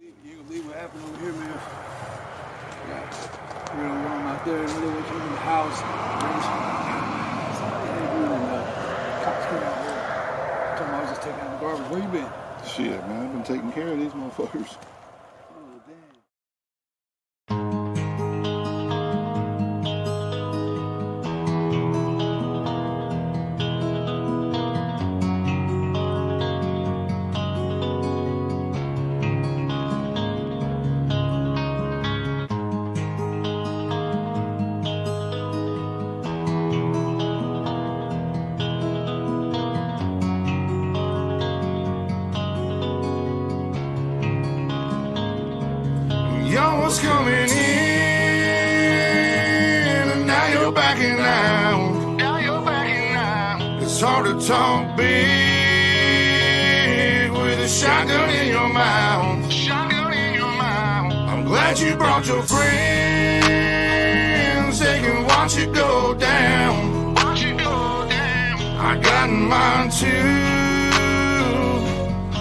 You ain't gonna believe what happened over here, man. Yeah. We're gonna run out there and they came in the house. Cops came out here. Told me I was just taking out the garbage. Where you been? Shit, man, I've been taking care of these motherfuckers. Oh, damn. Y'all was coming in, and now you're backing out. Now you're backing out. It's hard to talk big with a shotgun in your mouth. Shotgun in your mouth. I'm glad you brought your friends. They can watch it go down. Watch it go down. I got mine too.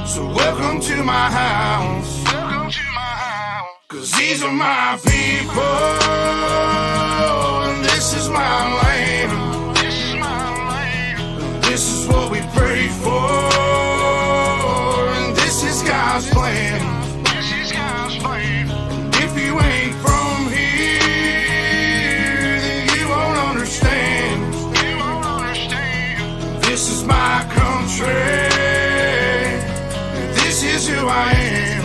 So welcome to my house. Welcome to my house. 'Cause these are my people, and this is my land. This is my land. This is what we pray for, and this is God's plan. This is God's plan. And if you ain't from here, then you won't understand. You won't understand. This is my country, and this is who I am.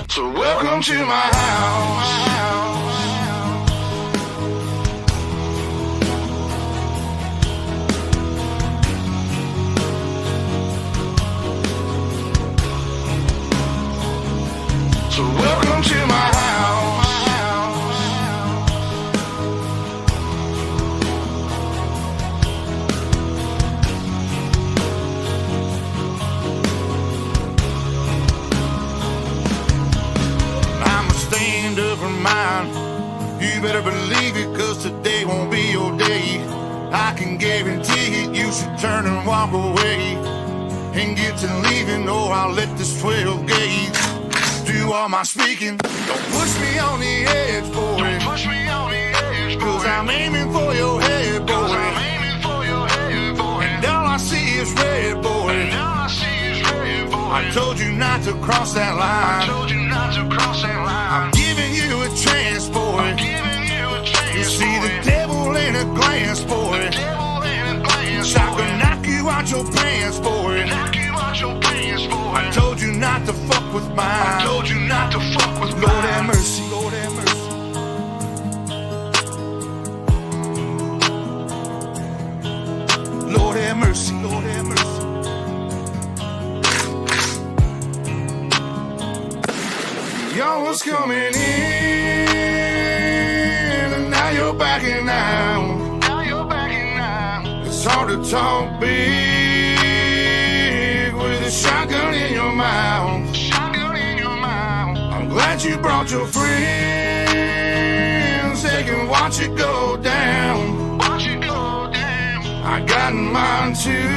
So welcome to my house. So welcome to my house. Stand up for mine. You better believe it, 'cause today won't be your day. I can guarantee it, you should turn and walk away and get to leaving, or I'll let this 12 gauge do all my speaking. Don't push me on the edge, boy. Don't push me on the edge, boy. 'Cause I'm aiming for your head, boy. 'Cause I'm aiming for your head, boy. And all I see is red, boy. And all I see is red, boy. I told you not to cross that line. I told you not to cross that line. I'm giving you a chance, boy. I'm giving you a chance, you see boy. The devil in a glance, boy. The devil in a glance, I can knock you out your pants, boy. Knock you out your pants, boy. I told you not to fuck with mine. I told you not to fuck with mine. Lord have mercy. Lord have mercy. Lord have mercy. Lord have mercy. Y'all was coming in, and now you're backing out. Now you're backing out. It's hard to talk big with a shotgun in your mouth. Shotgun in your mouth. I'm glad you brought your friends. They can watch it go down. Watch it go down. I got mine too.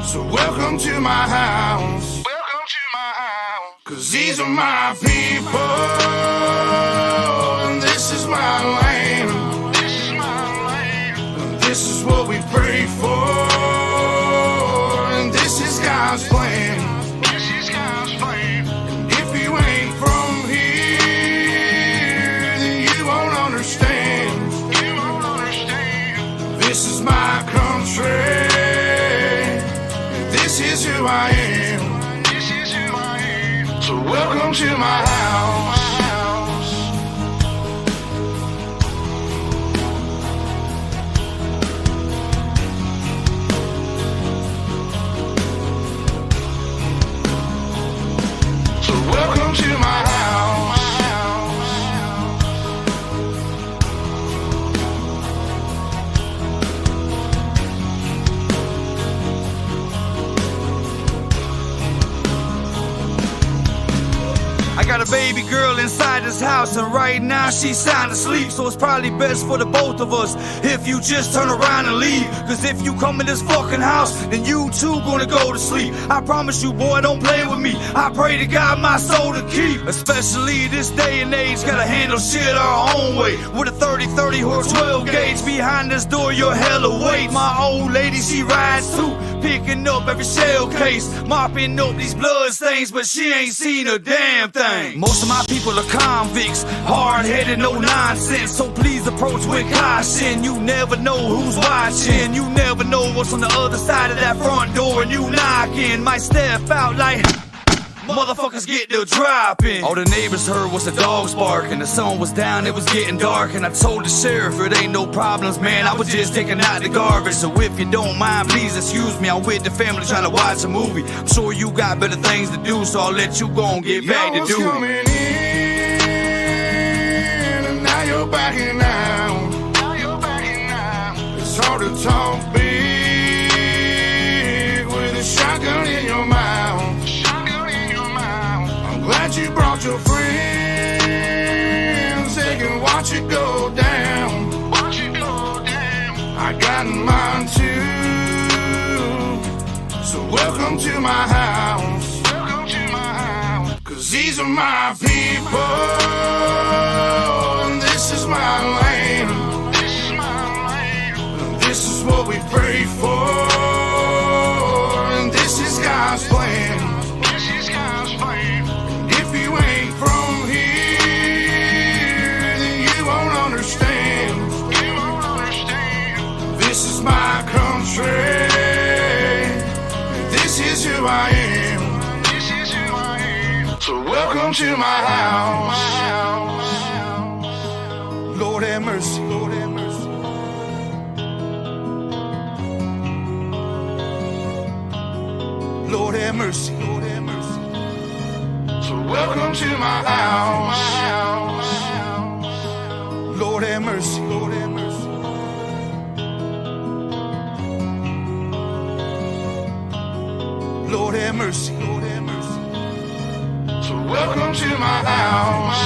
So welcome to my house. 'Cause these are my people, and this is my land. This is my land. And this is what we pray for, and this is God's plan. This is God's plan. And if you ain't from here, then you won't understand. You won't understand. This is my country, and this is who I am. So welcome to my house. got a baby girl inside this house, and right now she's sound asleep. So it's probably best for the both of us if you just turn around and leave. Cause if you come in this fucking house, then you too gonna go to sleep. I promise you, boy, don't play with me. I pray to God my soul to keep. Especially this day and age, gotta handle shit our own way. With a 30-30 or 12 gauge behind this door, you're hella weight. My old lady, she rides too, picking up every shell case, mopping up these blood stains, but she ain't seen a damn thing. Most of my people are convicts, hard-headed, no nonsense. So please approach with caution. You never know who's watching. You never know what's on the other side of that front door, and you knocking. Might step out like motherfuckers get to dropping. All the neighbors heard was the dogs barking. The sun was down, it was getting dark, and I told the sheriff it ain't no problems, man. I was just taking out the garbage. So if you don't mind, please excuse me. I'm with the family trying to watch a movie. I'm sure you got better things to do, so I'll let you go and get back to duty. Coming in, and now you're backing out. It's hard to talk big with a shotgun in your mouth. Glad you brought your friends, they can watch it go down. I got mine too, so welcome to my house. Cause these are my people, and this is my land. This is what we pray for, and this is God's plan. From here, then you won't understand. This is my country. This is who I am. So welcome to my house. Lord have mercy. Lord have mercy. Lord have mercy. Lord have mercy. So welcome to my house. Lord have mercy. Lord have mercy. Lord have mercy. Lord have mercy. So welcome to my house.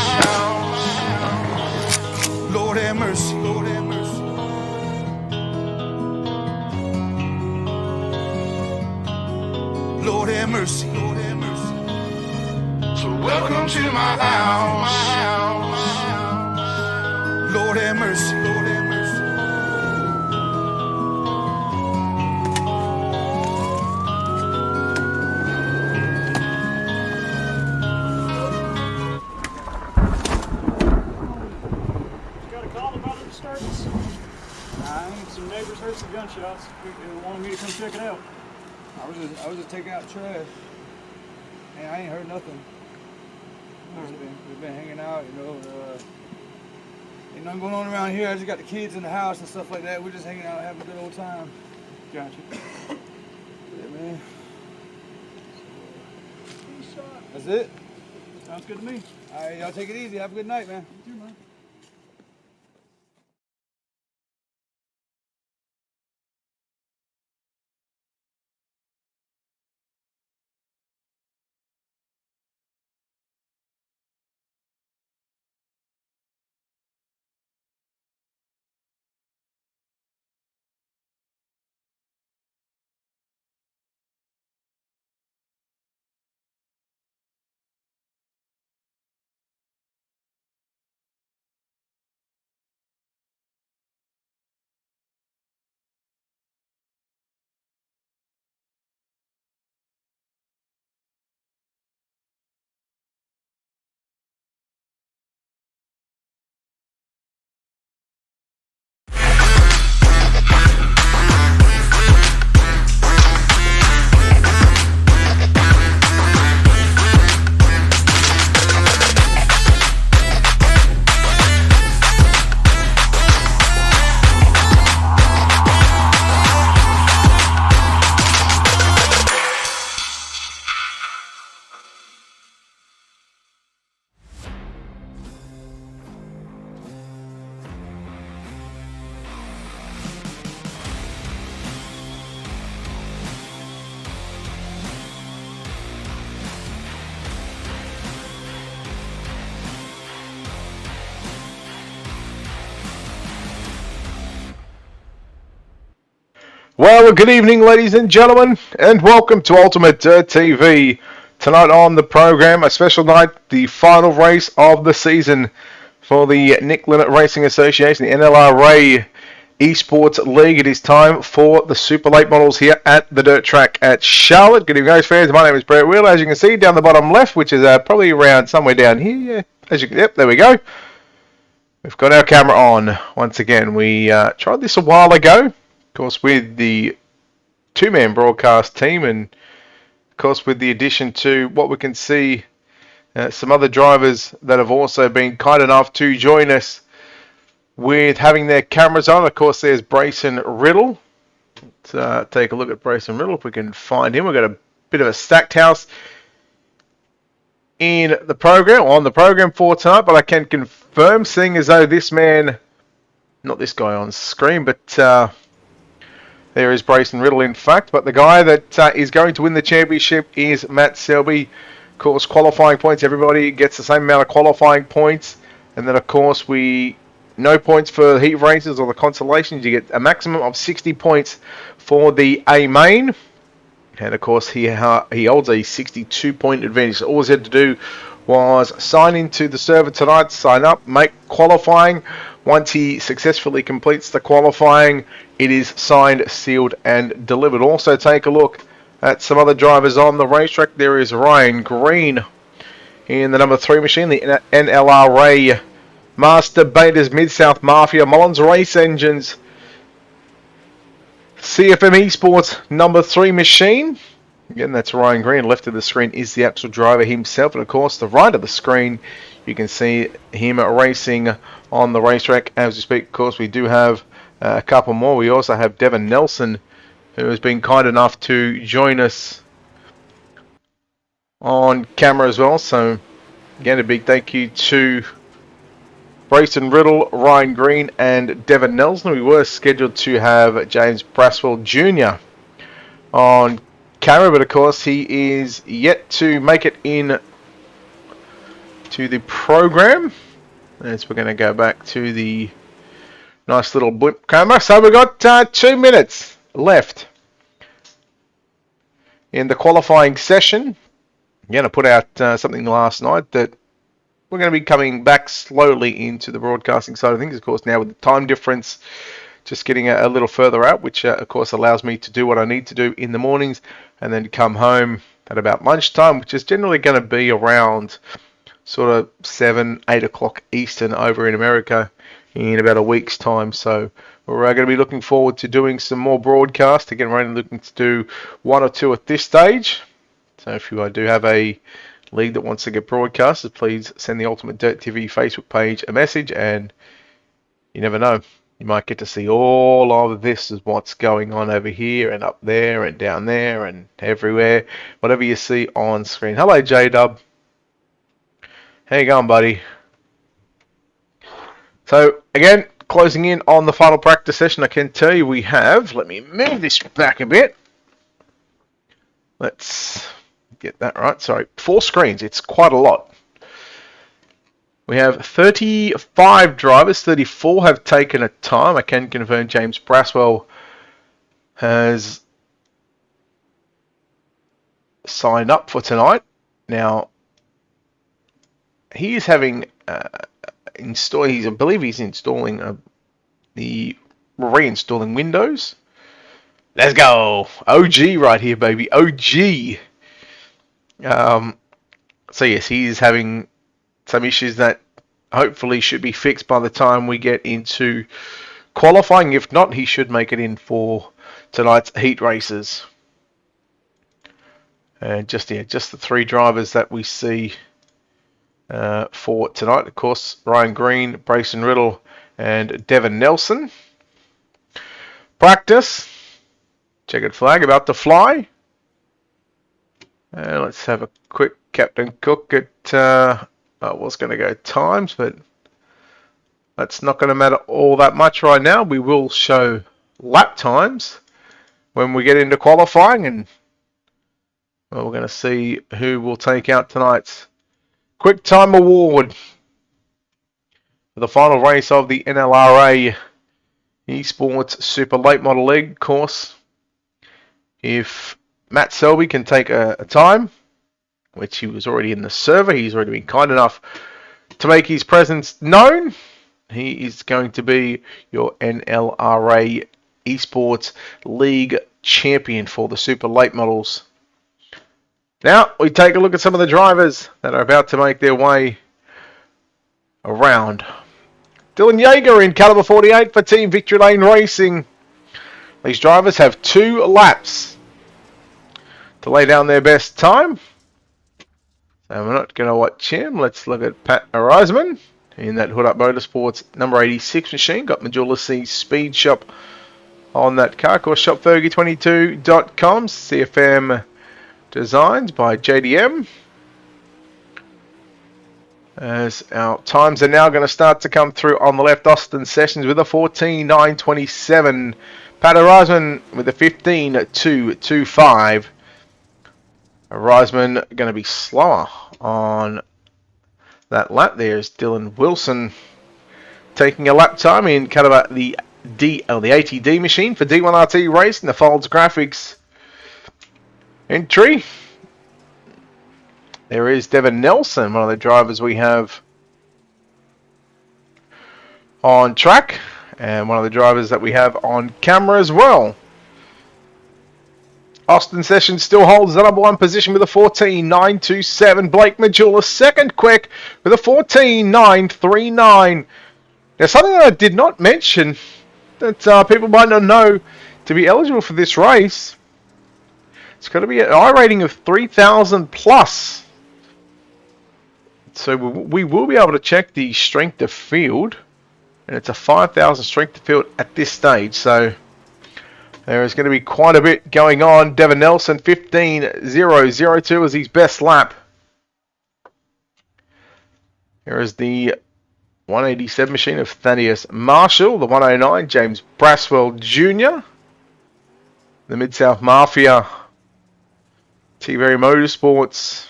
Lord have mercy. Lord have mercy. Lord have mercy. Lord have mercy. So welcome to my house. Lord have mercy. Lord have mercy. Got a call about a disturbance. Some neighbors heard some gunshots. They wanted me to come check it out. I was just taking out trash, and I ain't heard nothing. We've been hanging out, you know. Ain't nothing going on around here. I just got the kids in the house and stuff like that. We're just hanging out, having a good old time. Gotcha. Yeah, man. That's it. Sounds good to me. All right, y'all take it easy. Have a good night, man. You too, man. Well, good evening, ladies and gentlemen, and welcome to Ultimate Dirt TV. Tonight on the program, a special night, the final race of the season for the Nick Linnet Racing Association, the NLRA Esports League. It is time for the Super Late Models here at the dirt track at Charlotte. Good evening, guys, fans. My name is Brett Wheeler. As you can see down the bottom left, which is probably around somewhere down here. Yep, there we go. We've got our camera on once again. We tried this a while ago. Of course, with the two-man broadcast team, and of course with the addition to what we can see some other drivers that have also been kind enough to join us with having their cameras on. Of course, there's Brayson Riddle. Let's take a look at Brayson Riddle if we can find him. We've got a bit of a stacked house in the program, on the program for tonight, but I can confirm, seeing as though this man, not this guy on screen, but there is Brayson Riddle, in fact. But the guy that is going to win the championship is Matt Selby. Of course, qualifying points, everybody gets the same amount of qualifying points. And then, of course, no points for heat races or the consolations. You get a maximum of 60 points for the A main. And, of course, he holds a 62-point advantage. So all he had to do was sign into the server tonight, sign up, make qualifying. Once he successfully completes the qualifying, it is signed, sealed, and delivered. Also, take a look at some other drivers on the racetrack. There is Ryan Green in the number 3 machine, the NLRA Master Baiters Mid-South Mafia Mullins Race Engines CFM Esports number 3 machine. Again, that's Ryan Green. Left of the screen is the actual driver himself. And, of course, the right of the screen, you can see him racing on the racetrack as we speak. Of course, we do have a couple more. We also have Devin Nelson, who has been kind enough to join us on camera as well. So, again, a big thank you to Brayson Riddle, Ryan Green, and Devin Nelson. We were scheduled to have James Braswell Jr. on camera, but of course he is yet to make it in to the program. As we're going to go back to the nice little blip camera. So we've got 2 minutes left in the qualifying session. Again, I put out something last night that we're going to be coming back slowly into the broadcasting side of things. Of course, now with the time difference, just getting a little further out, which of course allows me to do what I need to do in the mornings and then come home at about lunchtime, which is generally going to be around sort of 7, 8 o'clock Eastern over in America in about a week's time. So we're going to be looking forward to doing some more broadcasts. Again, we're only looking to do 1 or 2 at this stage. So if you do have a league that wants to get broadcasted, please send the Ultimate Dirt TV Facebook page a message, and you never know, you might get to see all of this is what's going on over here and up there and down there and everywhere, whatever you see on screen. Hello, J-Dub. How you going, buddy? So, again, closing in on the final practice session, I can tell you we have, let me move this back a bit. Let's get that right. Sorry, 4 screens. It's quite a lot. We have 35 drivers. 34 have taken a time. I can confirm James Braswell has signed up for tonight. Now, he is having I believe he's installing reinstalling Windows. Let's go. OG right here, baby. OG. So yes, he is having some issues that hopefully should be fixed by the time we get into qualifying. If not, he should make it in for tonight's heat races. And just the 3 drivers that we see for tonight. Of course, Ryan Green, Brayson Riddle, and Devin Nelson. Practice. Checkered flag about to fly. Let's have a quick Captain Cook at, I was going to go times, but that's not going to matter all that much right now. We will show lap times when we get into qualifying, and well, we're going to see who will take out tonight's Quick Time Award for the final race of the NLRA Esports Super Late Model League. Of course, if Matt Selby can take a time, which he was already in the server, he's already been kind enough to make his presence known. He is going to be your NLRA Esports League champion for the Super Late Models. Now, we take a look at some of the drivers that are about to make their way around. Dylan Yeager in caliber 48 for Team Victory Lane Racing. These drivers have 2 laps to lay down their best time. So we're not going to watch him. Let's look at Pat Arisman in that Hood Up Motorsports number 86 machine. Got Majula C Speed Shop on that car. Of course, shopfergie22.com. CFM Designs by JDM. As our times are now going to start to come through on the left. Austin Sessions with a 14.927. Pat Arisman with a 15.225. Arisman going to be slower on that lap. There's Dylan Wilson taking a lap time in caliber the ATD machine for D1RT Racing. The Folds Graphics entry. There is Devin Nelson, one of the drivers we have on track, and one of the drivers that we have on camera as well. Austin Sessions still holds the number 1 position with a 14.927. Blake Majula second quick with a 14.939. Now, something that I did not mention that people might not know, to be eligible for this race, it's got to be an I rating of 3,000 plus. So we will be able to check the strength of field, and it's a 5,000 strength of field at this stage. So there is going to be quite a bit going on. Devin Nelson 15.002 is his best lap. Here is the 187 machine of Thaddeus Marshall, the 109 James Braswell Jr., the Mid-South Mafia T-Berry Motorsports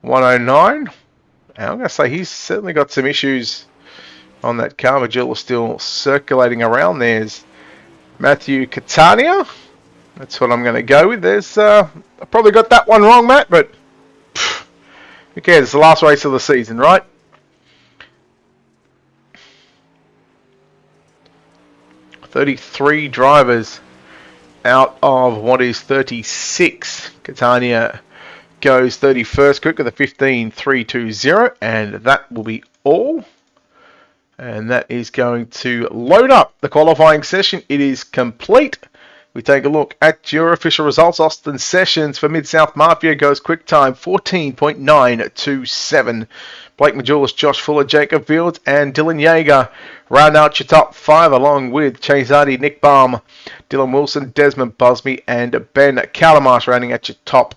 109. And I'm going to say he's certainly got some issues on that car. Majula still circulating around. There's Matthew Catania. That's what I'm going to go with. There's I probably got that one wrong, Matt, but who cares? It's the last race of the season, right? $33 drivers out of what is 36. Catania goes 31st quick with a 15.320, and that will be all. And that is going to load up the qualifying session. It is complete. We take a look at your official results. Austin Sessions for Mid-South Mafia goes quick time 14.927. Blake Majulis, Josh Fuller, Jacob Fields, and Dylan Yeager round out your top 5, along with Chase Hardy, Nick Baum, Dylan Wilson, Desmond Busby, and Ben Calamarsh rounding at your top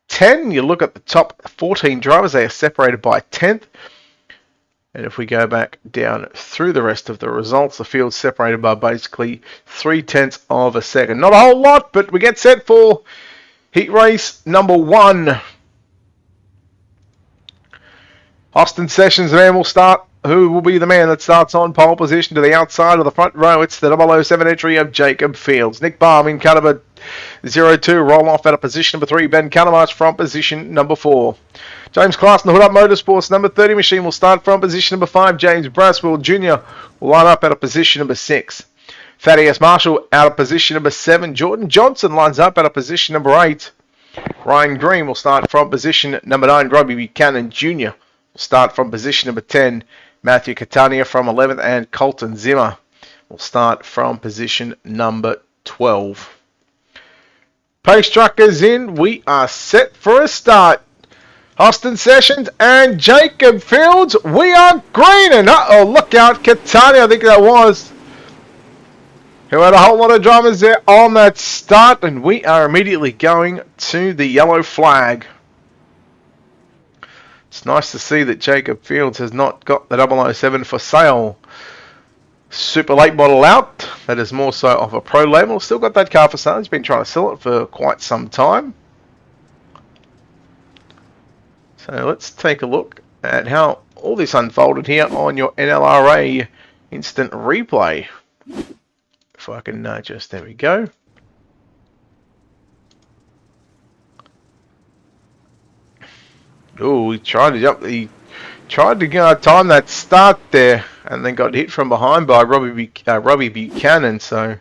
10. You look at the top 14 drivers, they are separated by 10th. And if we go back down through the rest of the results, the field's separated by basically 0.3 of a second. Not a whole lot, but we get set for heat race number 1. Austin Sessions, the man will start. Who will be the man that starts on pole position to the outside of the front row? It's the 007 entry of Jacob Fields. Nick Baum in caliber 02, roll off at a position number 3. Ben Calamarsh from position number 4. James Class in the Hood Up Motorsports number 30 machine will start from position number 5. James Braswell Jr. will line up at a position number 6. Thaddeus Marshall out of position number 7. Jordan Johnson lines up at a position number 8. Ryan Green will start from position number 9. Robbie Buchanan Jr. will start from position number 10. Matthew Catania from 11th, and Colton Zimmer will start from position number 12. Pace truckers in. We are set for a start. Austin Sessions and Jacob Fields. We are green, and look out, Catania, I think that was, who had a whole lot of drivers there on that start, and we are immediately going to the yellow flag. It's nice to see that Jacob Fields has not got the 007 for sale super late model out. That is more so of a pro label. Still got that car for sale. He's been trying to sell it for quite some time. So let's take a look at how all this unfolded here on your NLRA instant replay. If I can just, there we go. Oh, he tried to jump. He tried to time that start there, and then got hit from behind by Robbie Buchanan. So,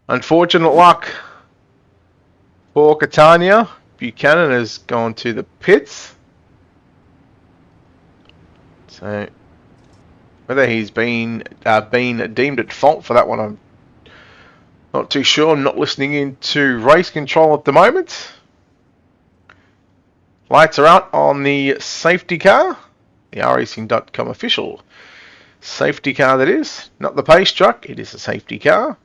unfortunate luck for Catania. Buchanan has gone to the pits. So, whether he's been deemed at fault for that one, I'm not too sure. I'm not listening into race control at the moment. Lights are out on the safety car, the racing.com official safety car that is, not the pace truck, it is a safety car.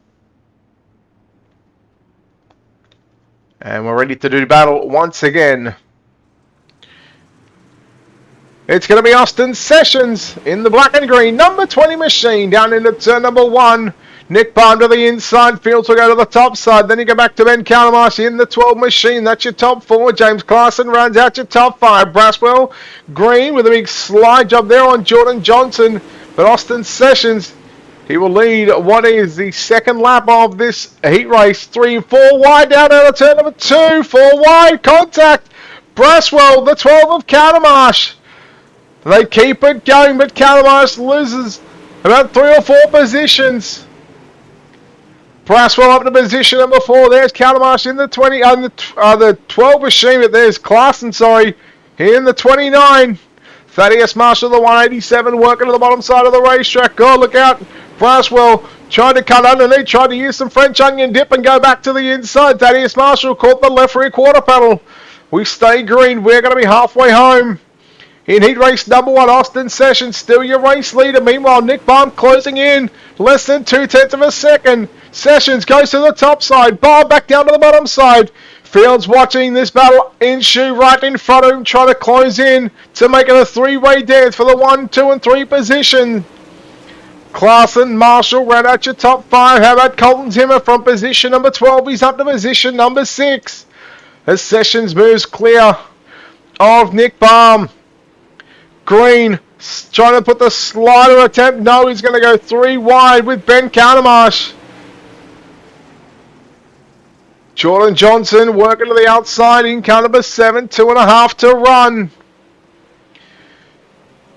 And we're ready to do battle once again. It's going to be Austin Sessions in the black and green, number 20 machine, down into turn number 1. Nick Baum to the inside, Fields will go to the top side. Then you go back to Ben Calamash in the 12 machine. That's your top 4. James Clarkson rounds out your top 5. Braswell green with a big slide job there on Jordan Johnson. But Austin Sessions, he will lead what is the second lap of this heat race. 3 and 4 wide down out of turn number 2. 4 wide, contact. Braswell, the 12 of Calamash. They keep it going, but Calamash loses about 3 or 4 positions. Braswell up to position number 4. There's Calamash in the 20, the 12 machine, but there's Clarkson, sorry, in the 29. Thaddeus Marshall, the 187, working to the bottom side of the racetrack. God, look out. Braswell tried to cut underneath, tried to use some French onion dip and go back to the inside. Thaddeus Marshall caught the left rear quarter panel. We stay green. We're going to be halfway home. In heat race number 1, Austin Sessions, still your race leader. Meanwhile, Nick Baum closing in less than 2/10 of a second. Sessions goes to the top side. Baum back down to the bottom side. Fields watching this battle ensue right in front of him, trying to close in to make it a 3-way dance for the 1, 2, and 3 position. Clarkson, Marshall round out your top 5. How about Colton Zimmer from position number 12? He's up to position number 6. As Sessions moves clear of Nick Baum. Green trying to put the slider attempt. No, he's going to go 3 wide with Ben Calamash. Jordan Johnson working to the outside in car number 7. 2.5 to run.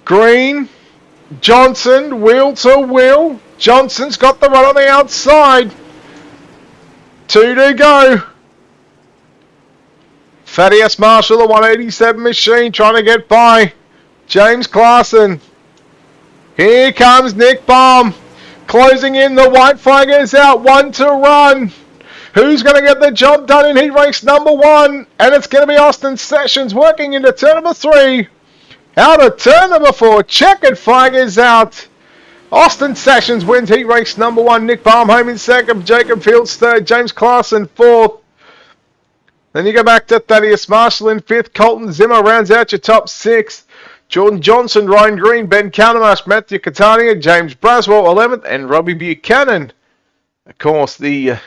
Green, Johnson, wheel to wheel. Johnson's got the run on the outside. 2 to go. Thaddeus Marshall, the 187 machine, trying to get by James Clarkson. Here comes Nick Baum. Closing in, the white flag is out. 1 to run. Who's going to get the job done in heat race number 1? And it's going to be Austin Sessions working into turn number 3. Out of turn number 4. Checkered flag is out. Austin Sessions wins heat race number 1. Nick Baum home in 2nd. Jacob Fields 3rd. James Clarkson 4th. Then you go back to Thaddeus Marshall in 5th. Colton Zimmer rounds out your top 6. Jordan Johnson, Ryan Green, Ben Calamash, Matthew Catania, James Braswell 11th, and Robbie Buchanan. Of course, the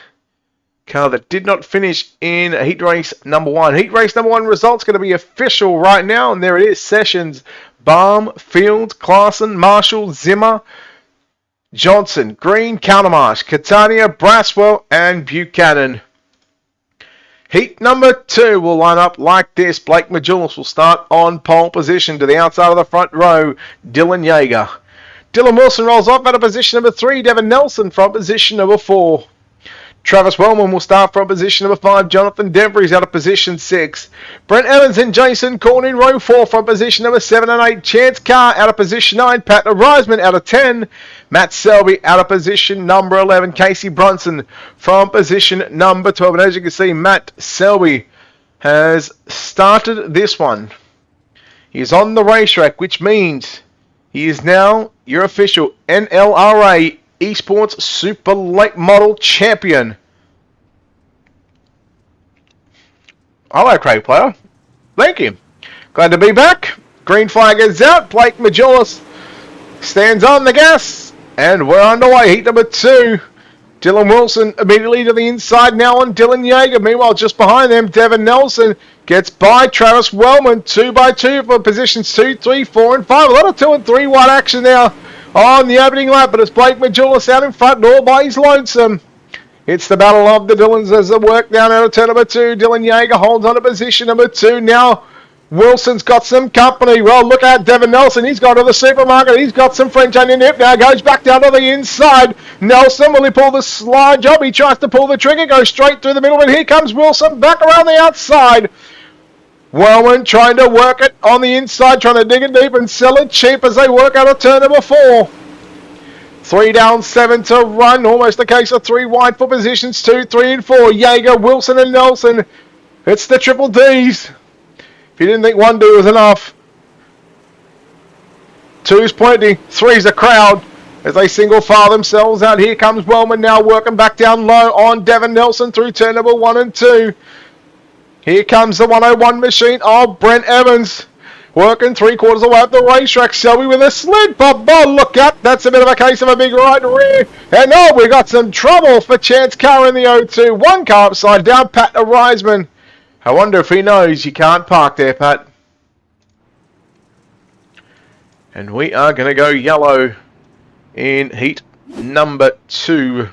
car that did not finish in heat race number 1. Heat race number 1 results going to be official right now, and there it is. Sessions, Baum, Fields, Clarkson, Marshall, Zimmer, Johnson, Green, Calamash, Catania, Braswell, and Buchanan. Heat number 2 will line up like this. Blake Majulis will start on pole position to the outside of the front row. Dylan Yeager. Dylan Wilson rolls off out of position number 3. Devin Nelson from position number 4. Travis Wellman will start from position number 5. Jonathan Denver is out of position 6. Brent Evans and Jason Corn in row 4 from position number 7 and 8. Chance Carr out of position 9. Pat Reisman out of 10. Matt Selby out of position number 11. Casey Brunson from position number 12. And as you can see, Matt Selby has started this one. He's on the racetrack, which means he is now your official NLRA Esports Super Late Model Champion. Hello, Craig Player. Thank you. Glad to be back. Green flag is out. Blake Majulis stands on the gas. And we're underway. Heat number 2. Dylan Wilson immediately to the inside now on Dylan Yeager. Meanwhile, just behind them, Devin Nelson gets by Travis Wellman. 2 by 2 for positions 2, 3, 4, and 5. A lot of 2 and 3 wide action now on the opening lap, but it's Blake Majulis out in front, all by his lonesome. It's the battle of the Dylans as they work down out of turn number 2. Dylan Yeager holds on to position number 2. Now Wilson's got some company. Well, look at Devin Nelson. He's gone to the supermarket. He's got some French onion dip now. Goes back down to the inside. Nelson, will he pull the slide job? He tries to pull the trigger. Goes straight through the middle. But here comes Wilson back around the outside. Wellman trying to work it on the inside. Trying to dig it deep and sell it cheap as they work out of turn number 4. 3 down, 7 to run. Almost a case of 3 wide for positions 2, 3 and 4. Jaeger, Wilson and Nelson. It's the triple Ds. If you didn't think 1 do was enough. 2's plenty. 3's a crowd. As they single file themselves out. Here comes Wellman now working back down low on Devin Nelson through turn number 1 and 2. Here comes the 101 machine of Brent Evans. Working 3/4 of the way up the racetrack. Selby with a slid. But look out. That's a bit of a case of a big right rear. And we got some trouble for Chance Carr in the O2. 1 car upside down. Pat Reisman. I wonder if he knows you can't park there, Pat. And we are going to go yellow in heat number 2.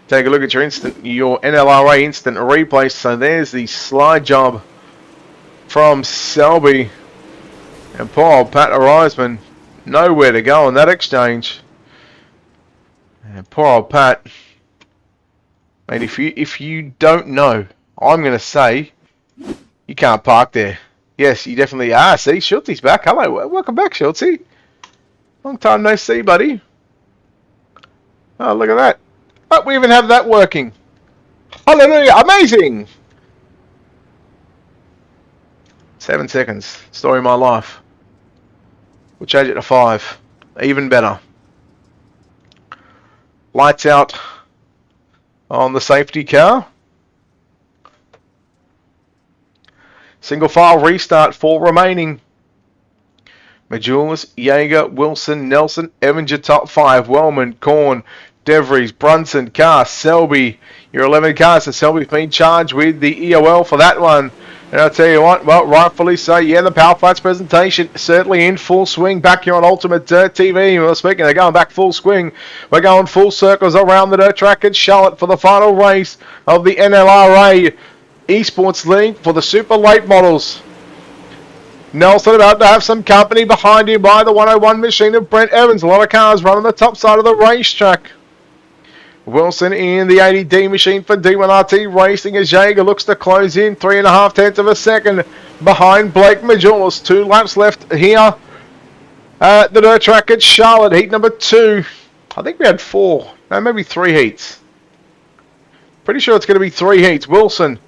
Take a look at your NLRA instant replay. So there's the slide job from Selby. And poor old Pat Reisman, nowhere to go on that exchange. And poor old Pat. Mate, if you don't know, I'm going to say you can't park there. Yes, you definitely are. See, Schultze's back. Hello, welcome back, Schultze. Long time no see, buddy. Oh, look at that. Oh, we even have that working. Hallelujah, amazing. 7 seconds. Story of my life. We'll change it to 5. Even better. Lights out on the safety car. Single file restart, 4 remaining. Majulis, Jaeger, Wilson, Nelson, Evans your top 5. Wellman, Korn, DeVries, Brunson, Carr, Selby. Your 11 cars. So Selby's been charged with the EOL for that one. And I'll tell you what, well, rightfully so. Yeah, the Power Flats presentation certainly in full swing back here on Ultimate Dirt TV. Well, speaking of going back full swing, we're going full circles around the dirt track at Charlotte for the final race of the NLRA Esports League for the super late models. Nelson about to have some company behind him by the 101 machine of Brent Evans. A lot of cars running the top side of the racetrack. Wilson in the 80D machine for D1RT Racing as Jaeger looks to close in 3.5 tenths of a second behind Blake Majulis. 2 laps left here at the dirt track at Charlotte. Heat number 2. I think we had 4. No, maybe 3 heats. Pretty sure it's going to be 3 heats. Wilson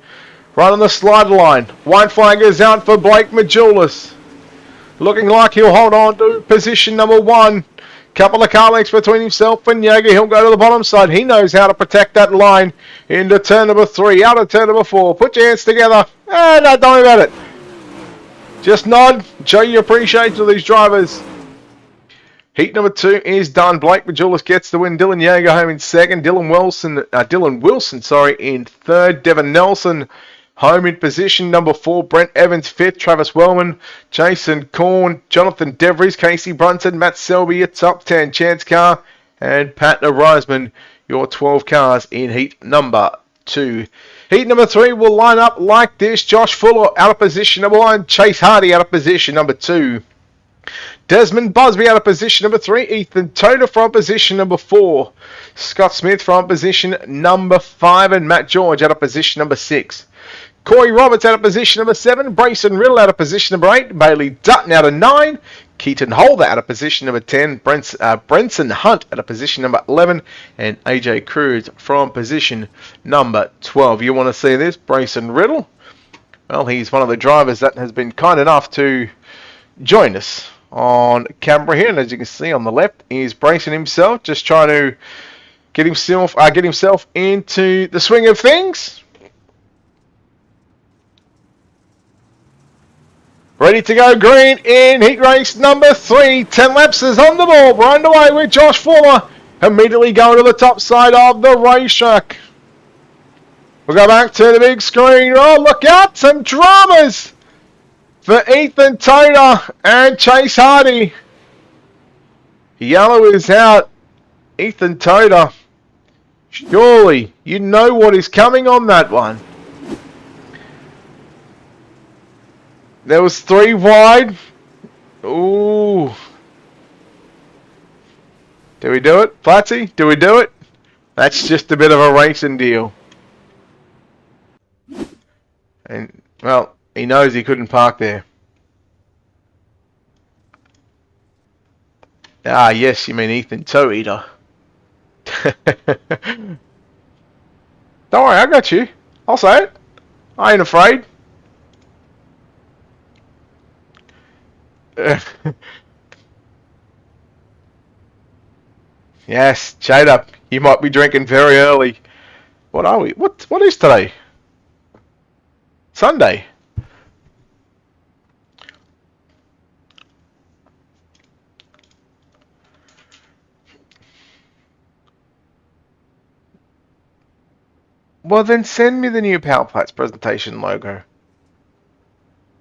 right on the slide line. White flag is out for Blake Majulis. Looking like he'll hold on to position number 1. Couple of car lengths between himself and Jaeger. He'll go to the bottom side. He knows how to protect that line into turn number 3. Out of turn number 4. Put your hands together. No, don't worry about it. Just nod. Show your appreciation to these drivers. Heat number 2 is done. Blake Majulis gets the win. Dylan Jaeger home in 2nd. Dylan Wilson, in 3rd. Devin Nelson home in position number 4. Brent Evans 5th. Travis Wellman, Jason Korn, Jonathan DeVries, Casey Brunson, Matt Selby your top 10. Chance Carr and Pat Reisman your 12 cars in heat number 2. Heat number 3 will line up like this. Josh Fuller out of position number 1. Chase Hardy out of position number 2. Desmond Busby out of position number 3. Ethan Toda from position number 4. Scott Smith from position number 5. And Matt George out of position number 6. Corey Roberts out of position number 7. Brayson Riddle out of position number 8. Bailey Dutton out of 9. Keaton Holder out of position number 10. Brenson Hunt out of position number 11. And AJ Cruz from position number 12. You want to see this? Brayson Riddle. Well, he's one of the drivers that has been kind enough to join us on camera here. And as you can see on the left is Brayson himself. Just trying to get himself into the swing of things. Ready to go green in heat race number 3. 10 laps is on the board. We're underway with Josh Fuller. Immediately going to the top side of the racetrack. We'll go back to the big screen. Oh, look out. Some dramas for Ethan Toda and Chase Hardy. Yellow is out. Ethan Toda. Surely you know what is coming on that one. There was 3 wide. Ooh. Do we do it, Platsy? Do we do it? That's just a bit of a racing deal. And, well, he knows he couldn't park there. Ah, yes, you mean Ethan Toe Eater. Don't worry, I got you. I'll say it. I ain't afraid. Yes, Jada, you might be drinking very early. What are we? What is today? Sunday. Well, then send me the new Power Plats presentation logo.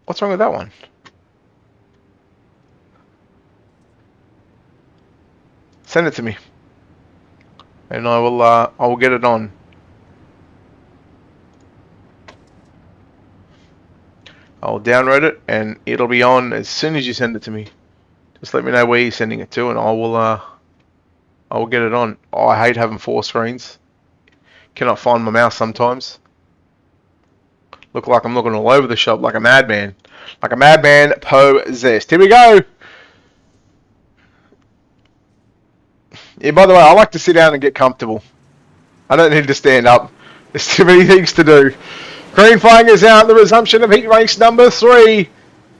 What's wrong with that one? Send it to me, and I will get it on. I'll download it, and it'll be on as soon as you send it to me. Just let me know where you're sending it to, and I will get it on. Oh, I hate having 4 screens. Cannot find my mouse sometimes. Look like I'm looking all over the shop like a madman. Like a madman possessed. Here we go. Yeah, by the way, I like to sit down and get comfortable. I don't need to stand up. There's too many things to do. Green flag is out. The resumption of heat race number 3.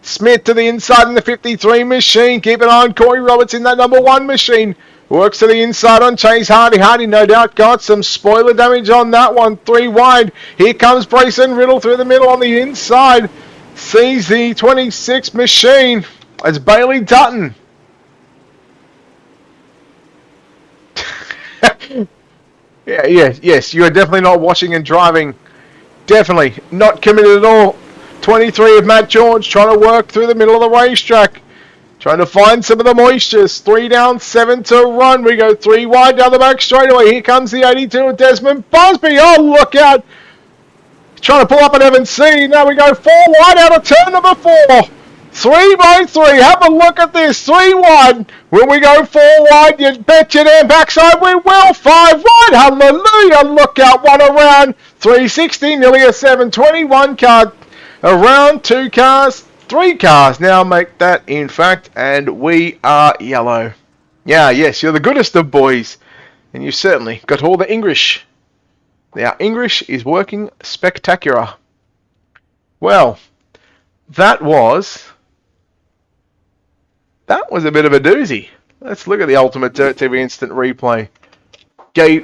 Smith to the inside in the 53 machine. Keep an eye on Corey Roberts in that number 1 machine. Works to the inside on Chase Hardy. Hardy no doubt got some spoiler damage on that one. 3 wide. Here comes Brayson Riddle through the middle on the inside. Sees the 26 machine. It's Bailey Dutton. Yes, you are definitely not watching and driving. Definitely not committed at all. 23 of Matt George trying to work through the middle of the racetrack. Trying to find some of the moisture. 3 down, 7 to run. We go 3 wide down the back straightaway. Here comes the 82 of Desmond Busby. Oh, look out. Trying to pull up at Evan C. Now we go 4 wide out of turn number 4. 3 by 3. Have a look at this. 3 wide. When we go 4 wide, you bet your damn backside we will. 5 wide. Hallelujah. Look out. 1 around. 360. Nearly a 721 car. Around 2 cars. 3 cars now make that, in fact, and we are yellow. Yeah, yes, you're the goodest of boys, and you certainly got all the English. Now, English is working spectacular. Well, that was a bit of a doozy. Let's look at the Ultimate Dirt TV Instant Replay. Gatorade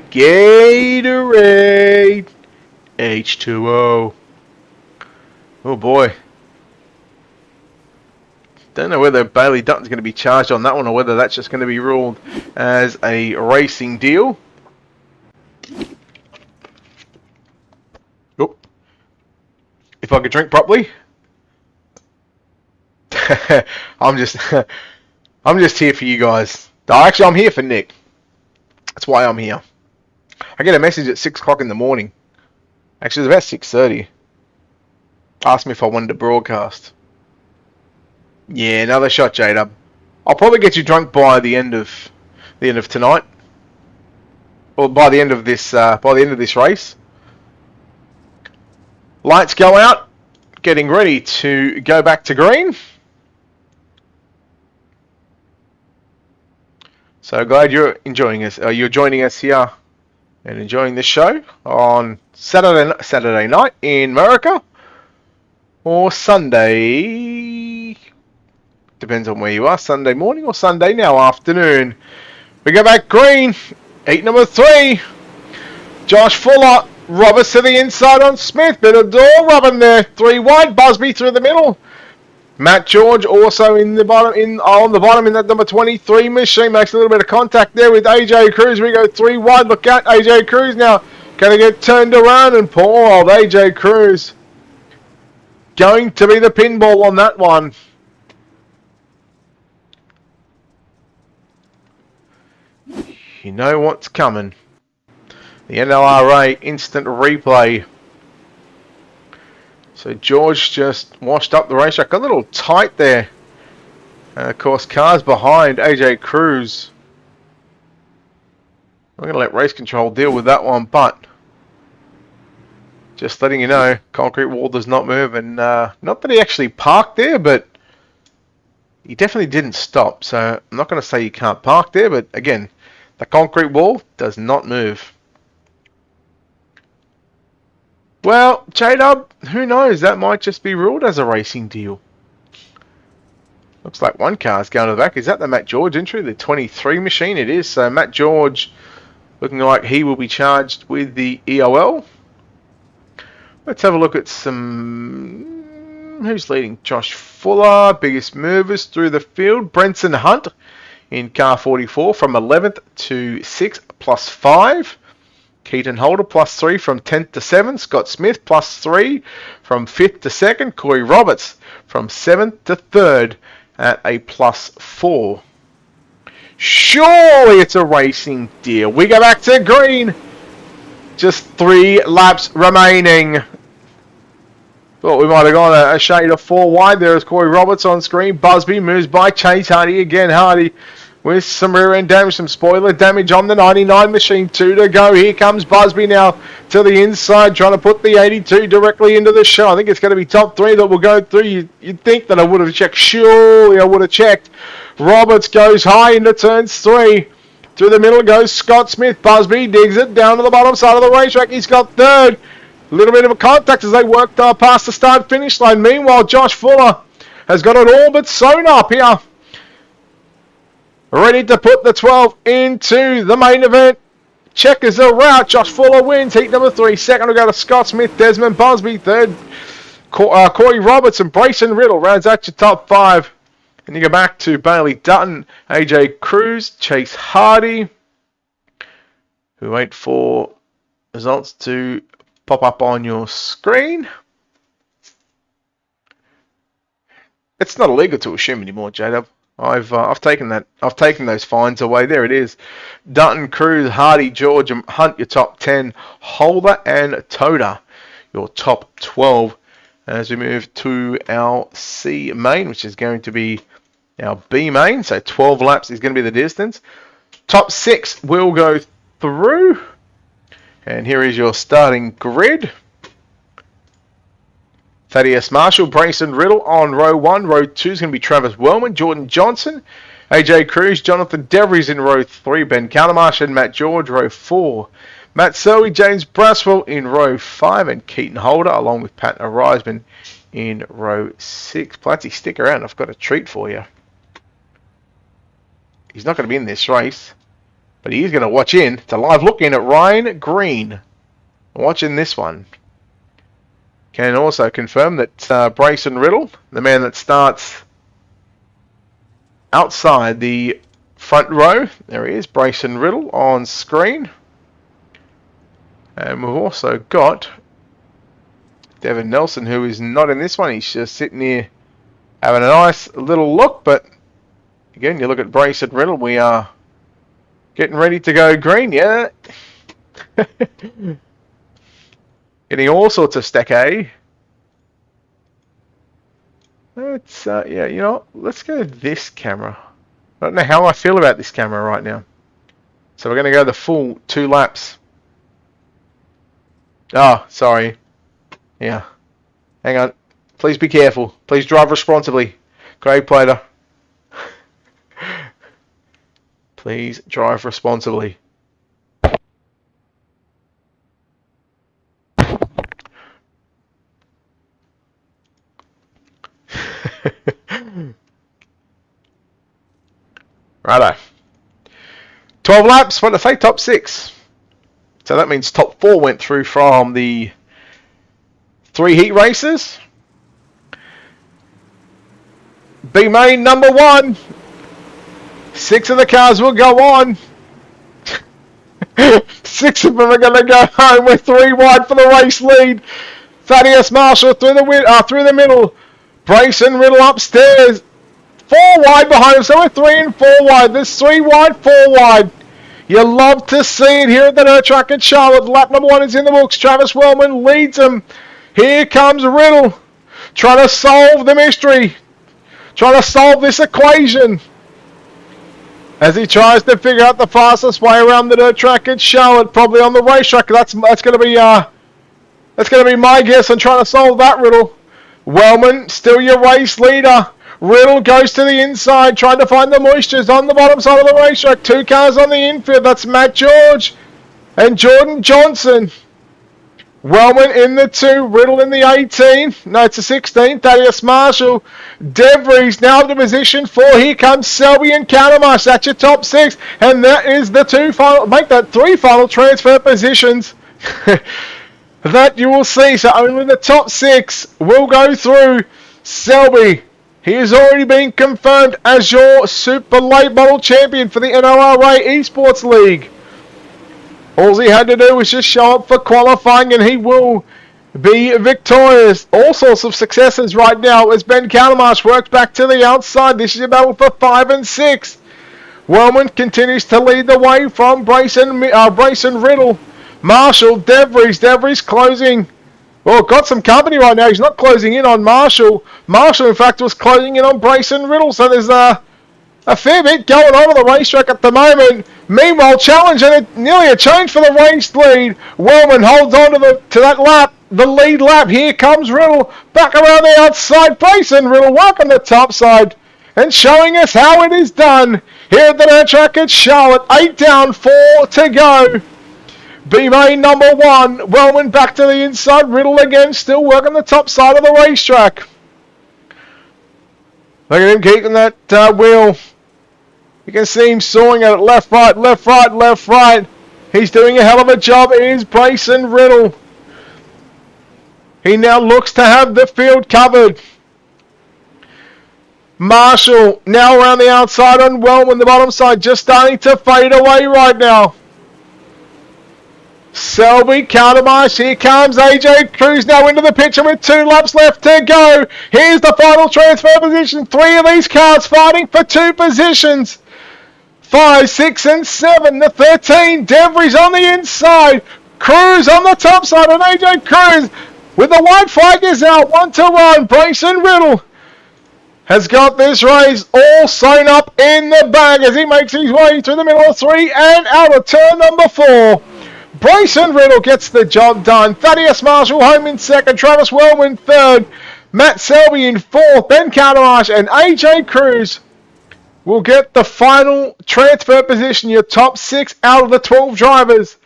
H2O. Oh boy. Don't know whether Bailey Dutton's going to be charged on that one or whether that's just going to be ruled as a racing deal. Oh. If I could drink properly. I'm just here for you guys. Actually, I'm here for Nick. That's why I'm here. I get a message at 6 o'clock in the morning. Actually, it's about 6:30. Asked me if I wanted to broadcast. Yeah, another shot, J-Dub. I'll probably get you drunk by the end of tonight, or by the end of this race. Lights go out. Getting ready to go back to green. So glad you're enjoying us. You're joining us here and enjoying this show on Saturday night in America, or Sunday. Depends on where you are. Sunday morning or Sunday now afternoon. We go back green. Heat number 3. Josh Fuller. Roberts to the inside on Smith. Bit of door rubbing there. 3 wide. Busby through the middle. Matt George also in the bottom, on the bottom in that number 23 machine. Makes a little bit of contact there with AJ Cruz. We go 3 wide. Look out. AJ Cruz now going to get turned around, and poor old AJ Cruz going to be the pinball on that one. You know what's coming. The NLRA instant replay. So George just washed up the racetrack. Got a little tight there. And of course, cars behind AJ Cruz. I'm going to let race control deal with that one, but just letting you know, concrete wall does not move. And not that he actually parked there, but he definitely didn't stop. So I'm not going to say you can't park there, but again, the concrete wall does not move. Well, J-Dub, who knows? That might just be ruled as a racing deal. Looks like one car's going to the back. Is that the Matt George entry? The 23 machine? It is. So Matt George looking like he will be charged with the EOL. Let's have a look at some... Who's leading? Josh Fuller. Biggest movers through the field. Brenson Hunt in car 44 from 11th to 6th plus 5. Keaton Holder plus 3 from 10th to 7th. Scott Smith plus 3 from 5th to 2nd. Corey Roberts from 7th to 3rd at a plus 4. Surely it's a racing deal. We go back to green. Just 3 laps remaining. Thought we might have gone a shade of 4 wide. There is Corey Roberts on screen. Busby moves by Chase Hardy again. Hardy with some rear end damage, some spoiler damage on the 99 machine. 2 to go. Here comes Busby now to the inside, trying to put the 82 directly into the show. I think it's going to be top 3 that will go through. You'd think that I would have checked. Surely I would have checked. Roberts goes high into turns 3. Through the middle goes Scott Smith. Busby digs it down to the bottom side of the racetrack. He's got 3rd. A little bit of a contact as they work past the start-finish line. Meanwhile, Josh Fuller has got it all but sewn up here. Ready to put the 12 into the main event. Checkers are out. Josh Fuller wins heat number 3. Second will go to Scott Smith, Desmond Busby. Third, Corey Roberts and Brayson Riddle rounds out your top 5. And you go back to Bailey Dutton, AJ Cruz, Chase Hardy. We wait for results to pop up on your screen. It's not illegal to assume anymore, J-Dub. I've taken those fines away. There it is. Dutton, Cruz, Hardy, George, and Hunt your top 10. Holder and Toda your top 12. As we move to our C main, which is going to be our B main. So 12 laps is going to be the distance. Top 6 will go through. And here is your starting grid. Thaddeus Marshall, Brayson Riddle on row 1. Row 2 is going to be Travis Wellman, Jordan Johnson, AJ Cruz, Jonathan Devries in row 3, Ben Calamash and Matt George, row 4. Matt Selby, James Braswell in row 5, and Keaton Holder along with Pat Reisman in row 6. Platty, stick around. I've got a treat for you. He's not going to be in this race, but he is going to watch in. It's a live look in at Ryan Green. Watching this one. Can also confirm that Brayson Riddle, the man that starts outside the front row, there he is, Brayson Riddle on screen. And we've also got Devin Nelson, who is not in this one. He's just sitting here having a nice little look. But again, you look at Brayson Riddle, we are getting ready to go green, yeah. Getting all sorts of stack A. Let's, yeah, you know, let's go this camera. I don't know how I feel about this camera right now. So we're going to go the full 2 laps. Oh, sorry. Yeah. Hang on. Please be careful. Please drive responsibly. Craig Plater. Please drive responsibly. Righto. 12 laps, what did I say? Top 6. So that means top 4 went through from the 3 heat races. B main number 1. 6 of the cars will go on. 6 of them are going to go home. We're 3 wide for the race lead. Thaddeus Marshall through the middle. Brayson Riddle upstairs. 4 wide behind him, so we're 3 and 4 wide. There's 3 wide, 4 wide. You love to see it here at the dirt track at Charlotte. Lap number 1 is in the books. Travis Wellman leads him. Here comes Riddle, trying to solve the mystery, trying to solve this equation, as he tries to figure out the fastest way around the dirt track at Charlotte, probably on the racetrack. That's going to be my guess on trying to solve that riddle. Wellman, still your race leader. Riddle goes to the inside, trying to find the moistures on the bottom side of the racetrack. 2 cars on the infield. That's Matt George and Jordan Johnson. Wellman in the 2, Riddle in the 18. No, it's the 16. Thaddeus Marshall. DeVries now to position 4. Here comes Selby and Countermarsh. That's your top 6. And that is the 2 final, make that 3 final transfer positions. That you will see. So only the top 6 will go through. Selby, he has already been confirmed as your super late model champion for the NLRA Esports League. All he had to do was just show up for qualifying and he will be victorious. All sorts of successes right now as Ben Countermarsh works back to the outside. This is a battle for 5 and 6. Wellman continues to lead the way from Brayson Riddle. Marshall, DeVries closing. Well, got some company right now. He's not closing in on Marshall. Marshall, in fact, was closing in on Brayson Riddle. So there's a fair bit going on the racetrack at the moment. Meanwhile, challenge and nearly a change for the race lead. Wellman holds on to that lap, the lead lap. Here comes Riddle back around the outside. Brayson Riddle working the top side and showing us how it is done here at the dirt track at Charlotte. 8 down, 4 to go. B-main number 1. Wellman back to the inside. Riddle again, still working the top side of the racetrack. Look at him keeping that wheel. You can see him sawing at it left, right, left, right, left, right. He's doing a hell of a job. It is Brayson Riddle. He now looks to have the field covered. Marshall now around the outside on Wellman, the bottom side, just starting to fade away right now. Selby, Countermarsh, here comes AJ Cruz now into the picture with 2 laps left to go. Here's the final transfer position. 3 of these cars fighting for 2 positions. 5, 6 and 7. The 13, DeVries on the inside. Cruz on the top side and AJ Cruz with the white flag is out. 1 to run. Brayson Riddle has got this race all sewn up in the bag as he makes his way through the middle of 3 and out of turn number 4. Brayson Riddle gets the job done. Thaddeus Marshall home in 2nd. Travis Wellman 3rd. Matt Selby in 4th. Ben Countermarsh and AJ Cruz will get the final transfer position. Your top 6 out of the 12 drivers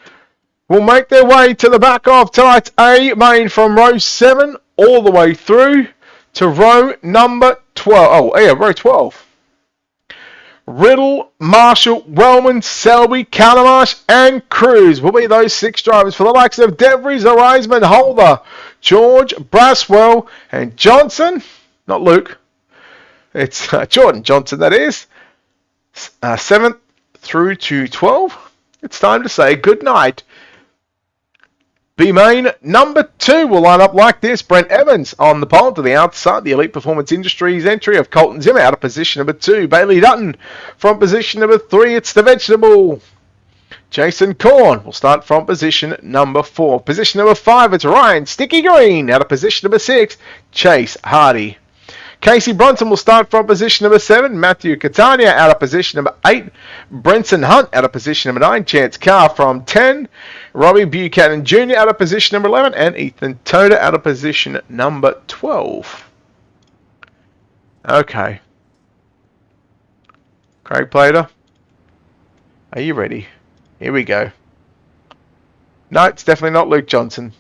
will make their way to the back of tonight's A main from row 7 all the way through to row number 12. Oh, yeah, row 12. Riddle, Marshall, Wellman, Selby, Countermarsh, and Cruz will be those 6 drivers for the likes of DeVries, Arisman, Holder, George, Braswell, and Johnson. Not Luke. It's Jordan Johnson, that is. 7th through to 12. It's time to say good night. B-main number 2 will line up like this. Brent Evans on the pole to the outside. The Elite Performance Industries entry of Colton Zimmer out of position number 2. Bailey Dutton from position number 3. It's the Vegetable. Jason Korn will start from position number 4. Position number 5, it's Ryan Sticky Green out of position number 6. Chase Hardy. Casey Brunson will start from position number 7. Matthew Catania out of position number 8. Brenson Hunt out of position number 9. Chance Carr from 10. Robbie Buchanan Jr. out of position number 11. And Ethan Toda out of position number 12. Okay. Craig Plater, are you ready? Here we go. No, it's definitely not Luke Johnson.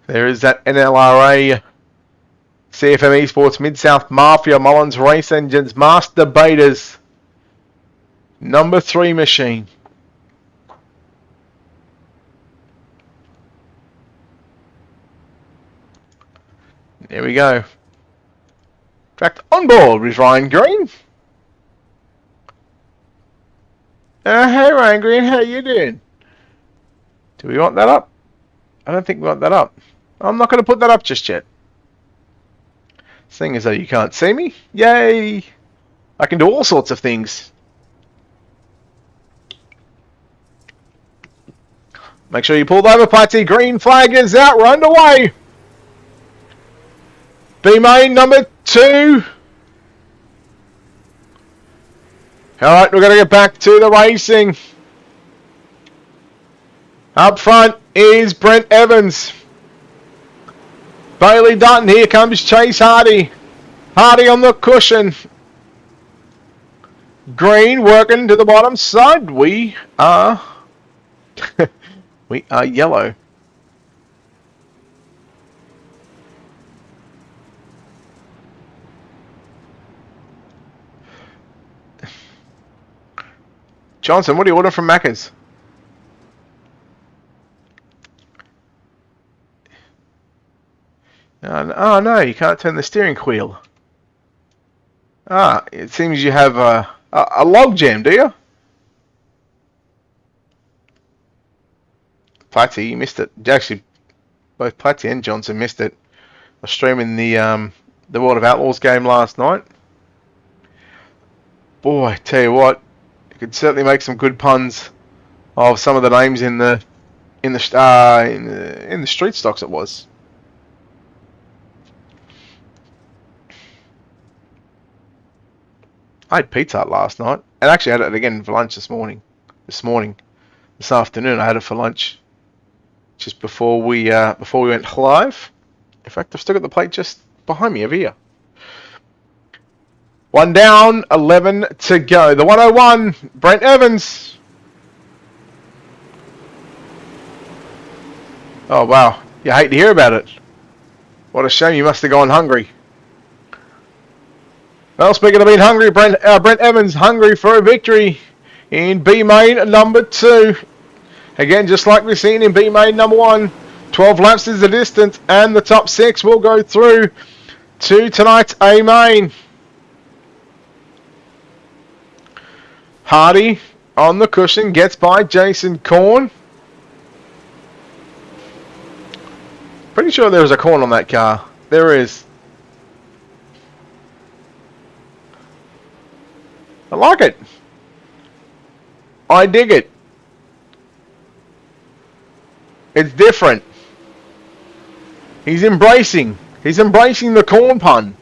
There is that NLRA CFM Esports Mid-South Mafia Mullins Race Engines Master Betas number 3 machine. There we go. Tracked on board with Ryan Green. Hey Ryan Green, how you doing? Do we want that up? I don't think we want that up. I'm not going to put that up just yet. Seeing as though you can't see me. Yay! I can do all sorts of things. Make sure you pulled over, Platty. Green flag is out. We're underway. B main number 2. Alright, we're going to get back to the racing. Up front is Brent Evans. Bailey Dutton. Here comes Chase Hardy. Hardy on the cushion. Green working to the bottom side. We are we are yellow. Johnson, what do you order from Macca's? Oh no, you can't turn the steering wheel. Ah, it seems you have a log jam, do you? Platty, you missed it. Actually, both Platty and Johnson missed it. I was streaming the World of Outlaws game last night. Boy, tell you what, you could certainly make some good puns of some of the names in the street stocks. It was. I had pizza Hut last night, and actually had it again for lunch this afternoon. I had it for lunch, just before we went live. In fact, I've still got the plate just behind me over here. 1 down, 11 to go. The 101, Brent Evans. Oh wow, you hate to hear about it. What a shame, you must have gone hungry. Well, speaking of being hungry, Brent Evans hungry for a victory in B main number 2. Again, just like we've seen in B main number 1, 12 laps is the distance, and the top 6 will go through to tonight's A main. Hardy on the cushion gets by Jason Korn. Pretty sure there was a Korn on that car. There is. I like it. I dig it. It's different. He's embracing the corn pun.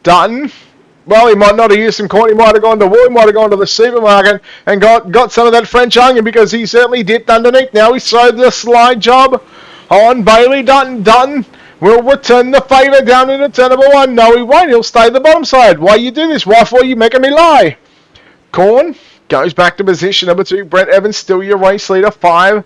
Dutton, well, he might not have used some corn. He might have gone to Wood, might have gone to the supermarket and got some of that French onion, because he certainly dipped underneath. Now he's thrown the slide job on Bailey Dutton. Dutton will return the favour down into turn number 1. No, he won't. He'll stay the bottom side. Why you do this? Why for you making me lie? Korn goes back to position number 2. Brent Evans still your race leader. 5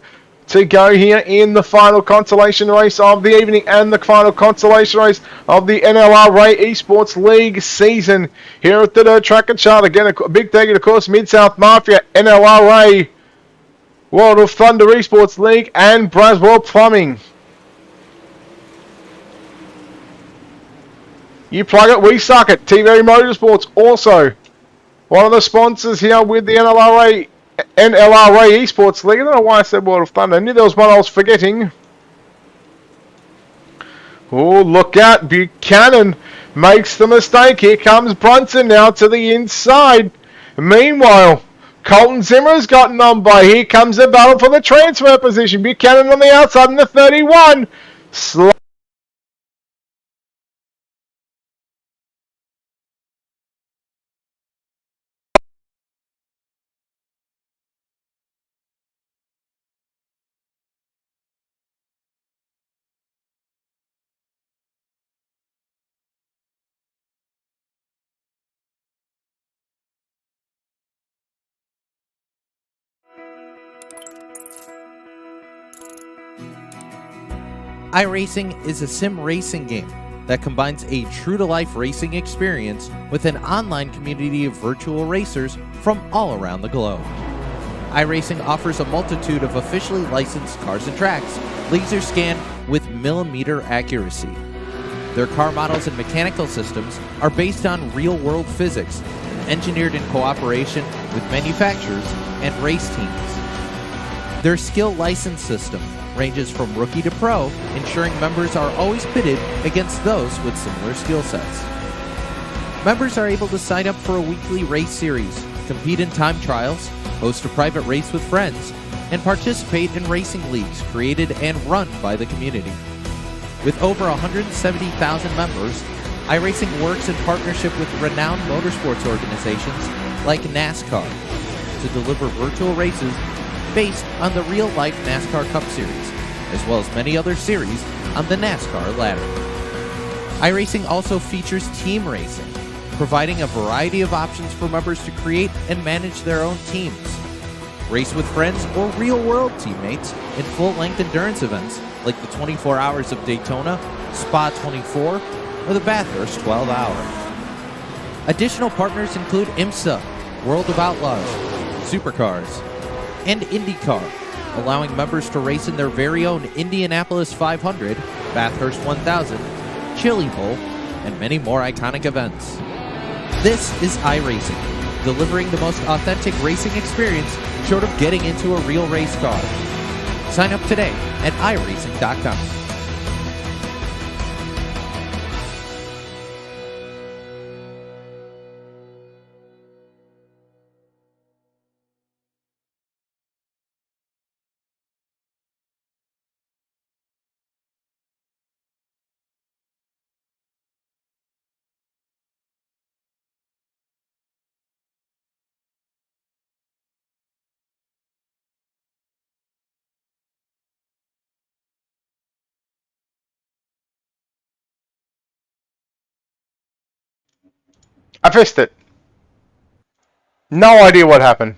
to go here in the final consolation race of the evening and the final consolation race of the NLRA Esports League season here at the Dirt Track and Charlotte. Again, a big thank you, of course, Mid-South Mafia, NLRA, World of Thunder Esports League, and Braswell Plumbing. You plug it, we suck it. TV Motorsports also one of the sponsors here with the NLRA Esports League. I don't know why I said World of Thunder. I knew there was one I was forgetting. Oh, look out. Buchanan makes the mistake. Here comes Brunson now to the inside. Meanwhile, Colton Zimmer has gotten on by. Here comes the battle for the transfer position. Buchanan on the outside in the 31. iRacing is a sim racing game that combines a true-to-life racing experience with an online community of virtual racers from all around the globe. iRacing offers a multitude of officially licensed cars and tracks, laser scanned with millimeter accuracy. Their car models and mechanical systems are based on real-world physics, engineered in cooperation with manufacturers and race teams. Their skill license system ranges from rookie to pro, ensuring members are always pitted against those with similar skill sets. Members are able to sign up for a weekly race series, compete in time trials, host a private race with friends, and participate in racing leagues created and run by the community. With over 170,000 members, iRacing works in partnership with renowned motorsports organizations like NASCAR to deliver virtual races based on the real-life NASCAR Cup Series, as well as many other series on the NASCAR ladder. iRacing also features team racing, providing a variety of options for members to create and manage their own teams. Race with friends or real-world teammates in full-length endurance events like the 24 Hours of Daytona, Spa 24, or the Bathurst 12 Hour. Additional partners include IMSA, World of Outlaws, Supercars, and IndyCar, allowing members to race in their very own Indianapolis 500, Bathurst 1000, Chili Bowl, and many more iconic events. This is iRacing, delivering the most authentic racing experience short of getting into a real race car. Sign up today at iRacing.com. I fixed it. No idea what happened.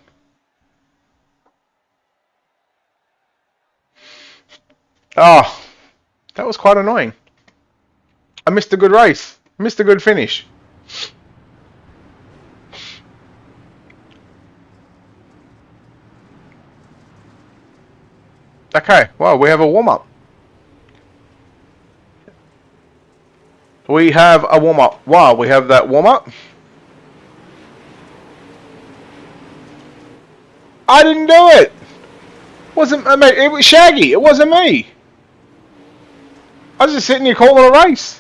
Oh, that was quite annoying. I missed a good race. Missed a good finish. Okay, well, we have a warm-up. We have a warm-up. Wow, we have that warm-up. I didn't do it. Wasn't mate? It was Shaggy. It wasn't me. I was just sitting here calling a race.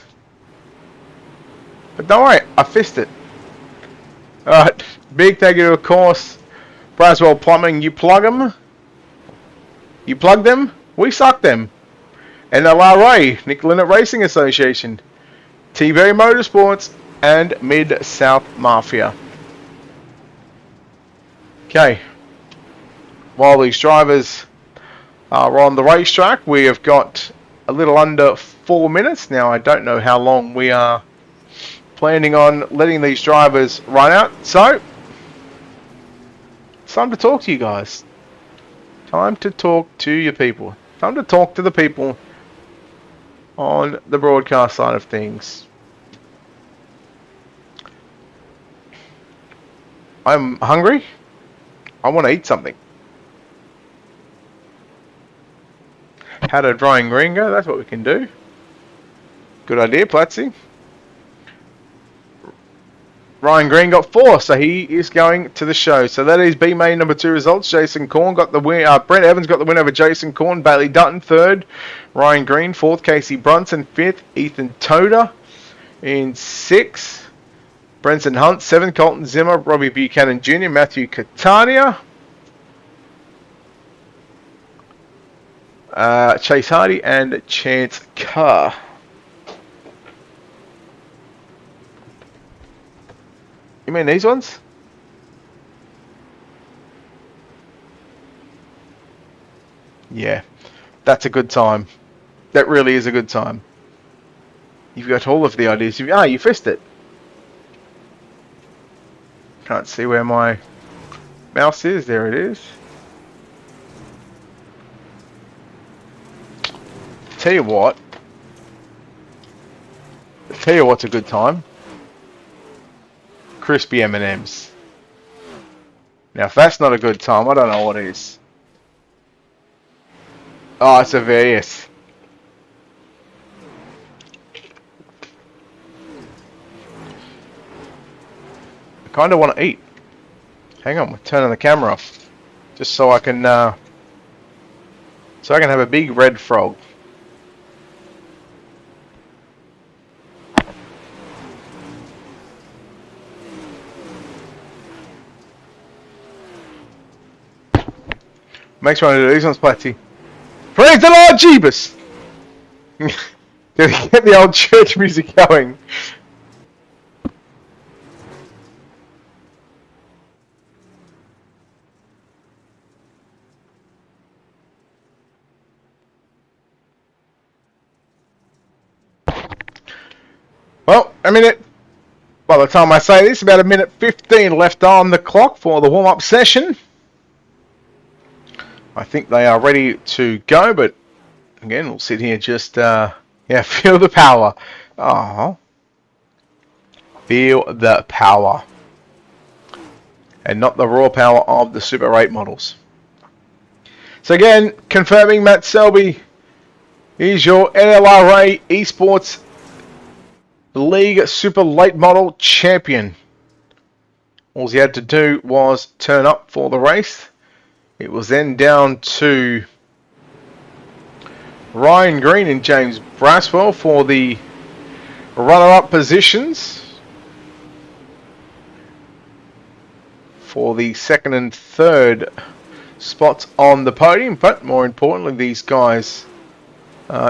But don't worry, I fixed it. Alright, big thank you to, of course, Braswell Plumbing. You plug them. You plug them, we suck them. NLRA, Nick Linnet Racing Association, TV Motorsports, and Mid-South Mafia. Okay. While these drivers are on the racetrack, we have got a little under 4 minutes. Now, I don't know how long we are planning on letting these drivers run out. So, it's time to talk to you guys. Time to talk to your people. Time to talk to the people on the broadcast side of things. I'm hungry. I want to eat something. How to dry and green go? That's what we can do. Good idea, Platzi. Ryan Green got 4, so he is going to the show. So that is B main number 2 results. Jason Korn got the win. Brent Evans got the win over Jason Korn. Bailey Dutton 3rd. Ryan Green 4th. Casey Brunson 5th. Ethan Toda in 6th. Brenton Hunt 7th. Colton Zimmer. Robbie Buchanan Jr. Matthew Catania. Chase Hardy and Chance Carr. You mean these ones? Yeah, that's a good time. That really is a good time. You've got all of the ideas. You fixed it. Can't see where my mouse is. There it is. Tell you what. Tell you what's a good time. Crispy M&Ms. Now, if that's not a good time, I don't know what is. Oh, it's a VS. I kind of want to eat. Hang on, we're turning the camera off, just so I can have a big red frog. Makes me want to do these ones, Platty. Praise the Lord, Jeebus! Get the old church music going. Well, a minute. By the time I say this, about a minute 15 left on the clock for the warm-up session. I think they are ready to go, but again, we'll sit here just, yeah, feel the power. Oh, feel the power. And not the raw power of the Super 8 models. So again, confirming Matt Selby is your NLRA Esports League Super Late Model Champion. All he had to do was turn up for the race. It was then down to Ryan Green and James Braswell for the runner-up positions for the second and third spots on the podium. But more importantly, these guys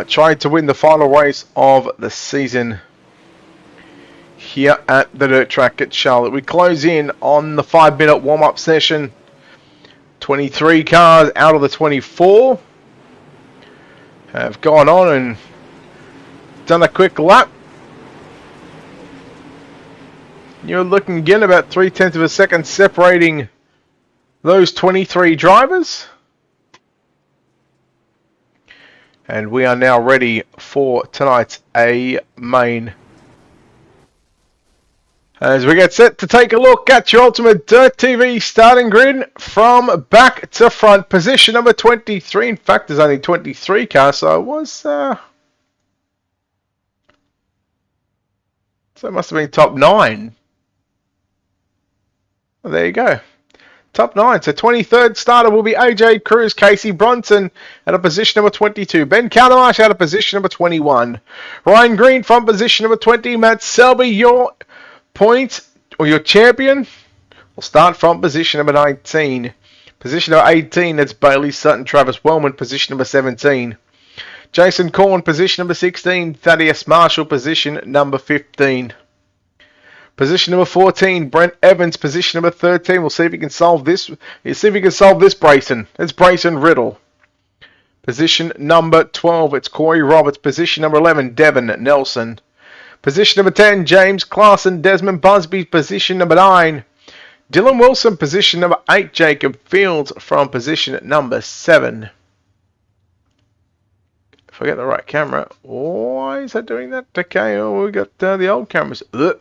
tried to win the final race of the season here at the dirt track at Charlotte. We close in on the 5-minute warm-up session. 23 cars out of the 24 have gone on and done a quick lap. You're looking again about 0.3 of a second separating those 23 drivers. And we are now ready for tonight's A main. As we get set to take a look at your Ultimate Dirt TV starting grid from back to front. Position number 23. In fact, there's only 23 cars, so it was... so it must have been top 9. Well, there you go. Top 9. So 23rd starter will be AJ Cruz, Casey Bronson at a position number 22. Ben Caldermarsh out of position number 21. Ryan Green from position number 20. Matt Selby, your points or your champion will start from position number 19. Position number 18, that's Bailey Sutton, Travis Wellman, position number 17. Jason Korn, position number 16. Thaddeus Marshall, position number 15. Position number 14, Brent Evans, position number 13. We'll see if he can solve this. We'll see if he can solve this Brayson. It's Brayson Riddle. Position number 12, it's Corey Roberts. Position number 11, Devin Nelson. Position number 10, James Claassen, Desmond Busby. Position number 9, Dylan Wilson. Position number 8, Jacob Fields from position number 7. If I get the right camera. Why is that doing that? Okay, oh, we got the old cameras. Ugh.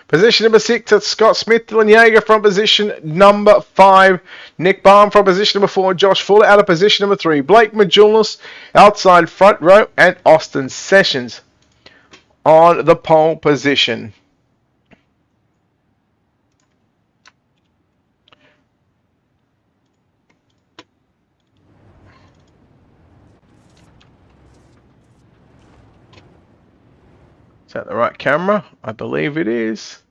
Position number 6, it's Scott Smith. Dylan Yeager from position number 5. Nick Baum from position number 4. Josh Fuller out of position number 3. Blake Majulis outside front row. And Austin Sessions on the pole position. Is that the right camera? I believe it is.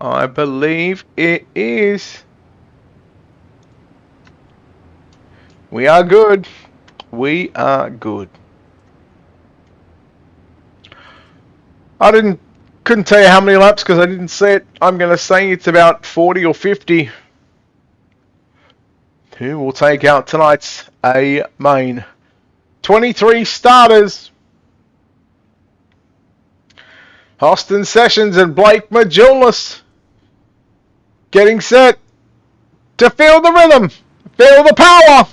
I believe it is. We are good. We are good. Couldn't tell you how many laps because I didn't see it. I'm going to say it's about 40 or 50. Who will take out tonight's A main? 23 starters. Austin Sessions and Blake Majulis getting set to feel the rhythm, feel the power.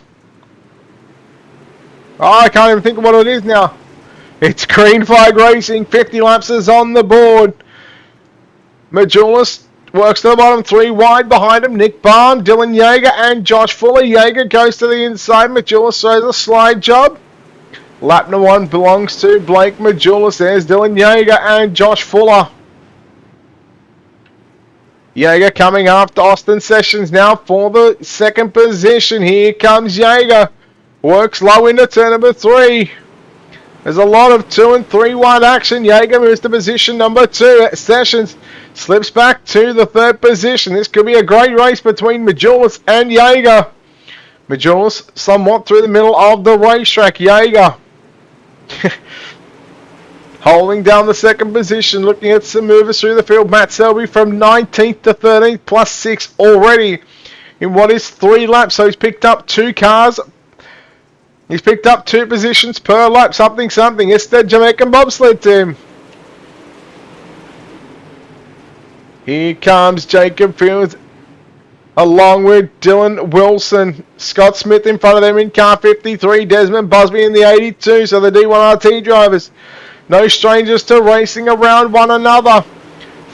Oh, I can't even think of what it is now. It's Green Flag Racing, 50 laps is on the board. Majulis works to the bottom, 3 wide behind him. Nick Baum, Dylan Yeager and Josh Fuller. Yeager goes to the inside. Majulis throws a slide job. Lap number 1 belongs to Blake Majulis. There's Dylan Yeager and Josh Fuller. Yeager coming after Austin Sessions now for the second position. Here comes Yeager. Works low into turn number 3. There's a lot of 2 and 3 wide action. Yeager moves to position number 2. Sessions slips back to the 3rd position. This could be a great race between Majulis and Yeager. Majulis somewhat through the middle of the racetrack. Jaeger holding down the second position, looking at some movers through the field. Matt Selby from 19th to 13th, plus 6 already in what is 3 laps. So he's picked up 2 cars. He's picked up 2 positions per lap. Something. It's the Jamaican bobsled team. Here comes Jacob Fields along with Dylan Wilson. Scott Smith in front of them in car 53. Desmond Busby in the 82. So the D1RT drivers, no strangers to racing around one another.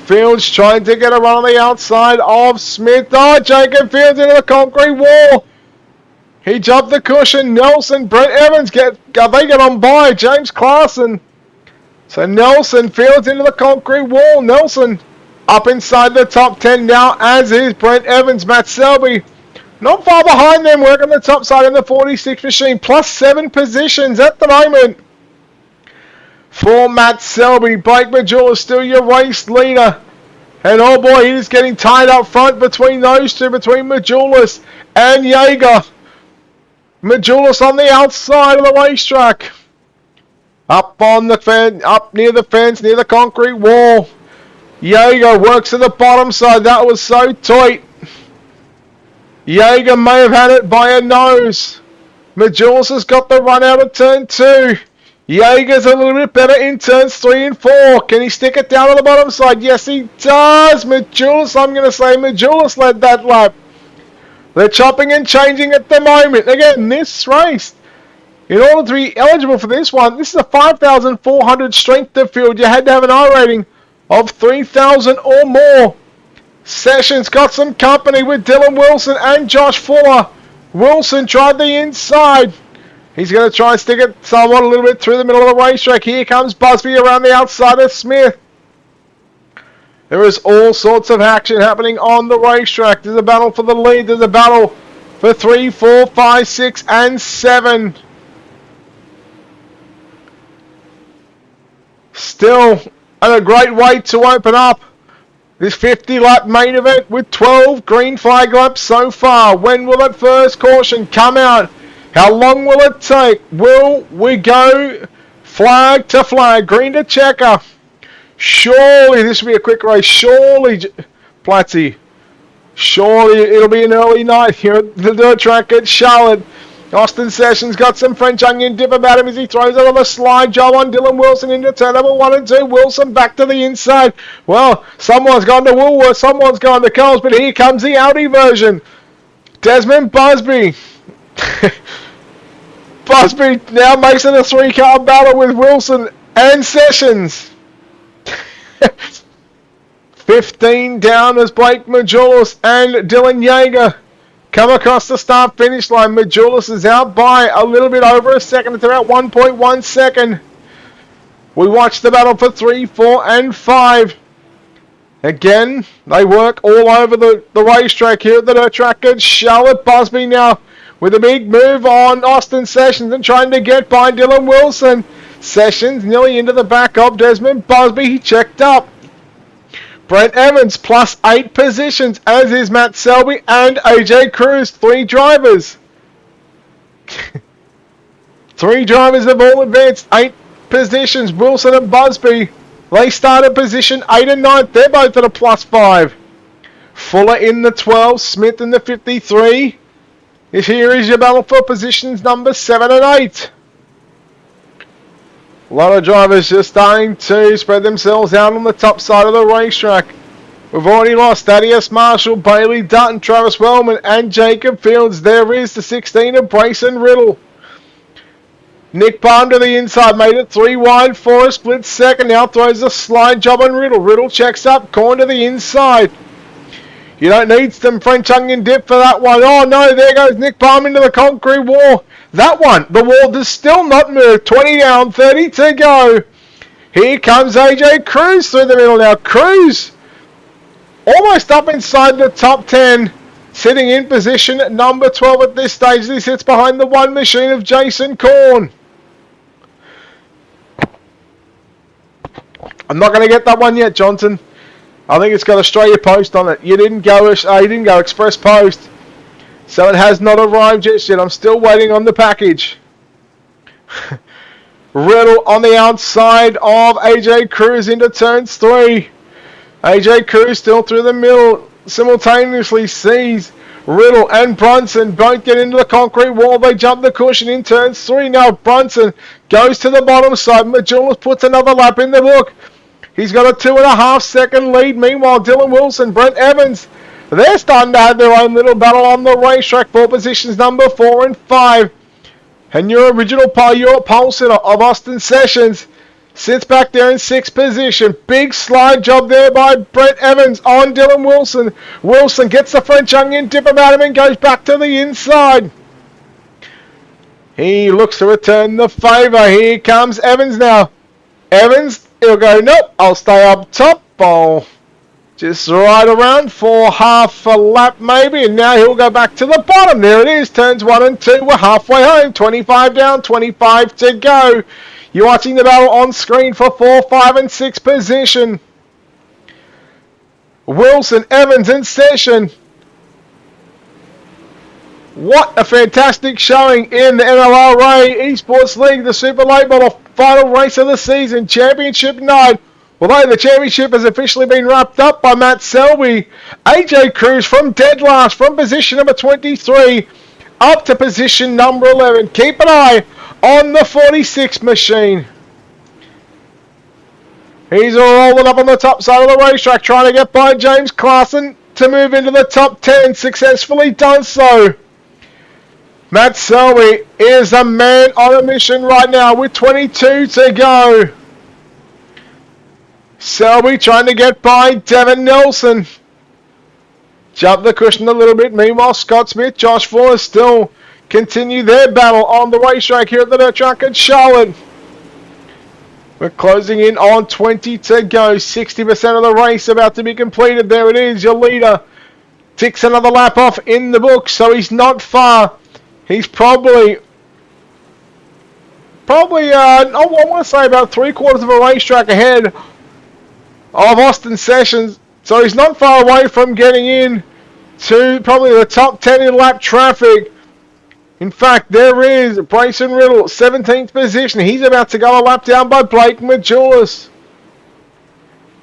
Fields trying to get a run on the outside of Smith. Oh, Jacob Fields into the concrete wall. He jumped the cushion. Nelson, Brent Evans they get on by. James Clarkson. So Nelson, Fields into the concrete wall. Nelson up inside the top 10 now, as is Brent Evans. Matt Selby not far behind them, working the top side in the 46 machine. Plus 7 positions at the moment for Matt Selby. Blake Majulis still your race leader. And oh boy, he is getting tied up front between those two, between Majulis and Jaeger. Majulis on the outside of the racetrack. Up on the fence, up near the fence, near the concrete wall. Jaeger works to the bottom side. That was so tight. Jaeger may have had it by a nose. Majulis has got the run out of turn 2. Jaeger's a little bit better in turns 3 and 4. Can he stick it down on the bottom side? Yes, he does. Majulis, I'm going to say Majulis led that lap. They're chopping and changing at the moment. Again, this race, in order to be eligible for this one, this is a 5,400 strength of field. You had to have an I rating of 3,000 or more. Sessions got some company with Dylan Wilson and Josh Fuller. Wilson tried the inside. He's going to try and stick it somewhat a little bit through the middle of the racetrack. Here comes Busby around the outside of Smith. There is all sorts of action happening on the racetrack. There's a battle for the lead. There's a battle for 3, 4, 5, 6, and 7. Still a great way to open up this 50-lap main event with 12 green flag laps so far. When will that first caution come out? How long will it take? Will we go flag to flag, green to checker? Surely this will be a quick race. Surely, Platty. Surely it'll be an early night here at the dirt track at Charlotte. Austin Sessions got some French onion dip about him as he throws it on the slide job on Dylan Wilson into turn number 1 and 2. Wilson back to the inside. Well, someone's gone to Woolworth, someone's gone to Coles, but here comes the Audi version. Desmond Busby. Busby now makes it a 3-car battle with Wilson and Sessions. 15 down as Blake Majulis and Dylan Jaeger come across the start-finish line. Majulis is out by a little bit over a second. It's about 1.1 second. We watch the battle for 3, 4, and 5. Again, they work all over the racetrack here at the dirt track at Charlotte. Busby now with a big move on Austin Sessions and trying to get by Dylan Wilson. Sessions nearly into the back of Desmond Busby. He checked up. Brent Evans plus 8 positions, as is Matt Selby and AJ Cruz. 3 drivers. 3 drivers have all advanced 8 positions. Wilson and Busby, they start at position 8 and 9. They're both at a plus 5. Fuller in the 12, Smith in the 53. Here is your battle for positions number 7 and 8. A lot of drivers just starting to spread themselves out on the top side of the racetrack. We've already lost Thaddeus Marshall, Bailey Dutton, Travis Wellman, and Jacob Fields. There is the 16 of Brayson Riddle. Nick Palm to the inside, made it 3 wide for a split second. Now throws a slide job on Riddle. Riddle checks up, corner to the inside. You don't need some French onion dip for that one. Oh no, there goes Nick Palm into the concrete wall. That one, the wall does still not move. 20 down, 30 to go. Here comes AJ Cruz through the middle now. Cruz almost up inside the top 10. Sitting in position at number 12 at this stage. He sits behind the one machine of Jason Korn. I'm not going to get that one yet, Johnson. I think it's got Australia Post on it. You didn't go express post. So it has not arrived just yet. I'm still waiting on the package. Riddle on the outside of AJ Cruz into turns 3. AJ Cruz still through the middle. Simultaneously sees Riddle and Brunson both get into the concrete wall. They jump the cushion in turns 3. Now Brunson goes to the bottom side. Majulis puts another lap in the book. He's got a 2.5 second lead. Meanwhile, Dylan Wilson, Brent Evans, they're starting to have their own little battle on the racetrack for positions number 4 and 5. And your original pole, your pole sitter of Austin Sessions, sits back there in 6th position. Big slide job there by Brent Evans on Dylan Wilson. Wilson gets the French onion dip about him and goes back to the inside. He looks to return the favour. Here comes Evans now. Evans, he'll go, nope, I'll stay up top. I'll just ride around for half a lap maybe, and now he'll go back to the bottom. There it is, turns 1 and 2. We're halfway home. 25 down, 25 to go. You're watching the battle on screen for 4, 5 and 6 position. Wilson, Evans and Session. What a fantastic showing in the NLRA Esports League, the Super Late Model final race of the season, championship night. Although the championship has officially been wrapped up by Matt Selby, AJ Cruz from dead last from position number 23 up to position number 11. Keep an eye on the 46 machine. He's rolling up on the top side of the racetrack, trying to get by James Clarkson to move into the top 10. Successfully done so. Matt Selby is a man on a mission right now with 22 to go. Selby trying to get by Devin Nelson. Jump the cushion a little bit. Meanwhile, Scott Smith, Josh Fuller still continue their battle on the racetrack here at the dirt track at Charlotte. We're closing in on 20 to go. 60% of the race about to be completed. There it is, your leader. Ticks another lap off in the book, so he's not far. He's probably I want to say about 3/4 of a racetrack ahead of Austin Sessions. So he's not far away from getting in to probably the top 10 in lap traffic. In fact, there is Bryson Riddle, 17th position. He's about to go a lap down by Blake Majulis.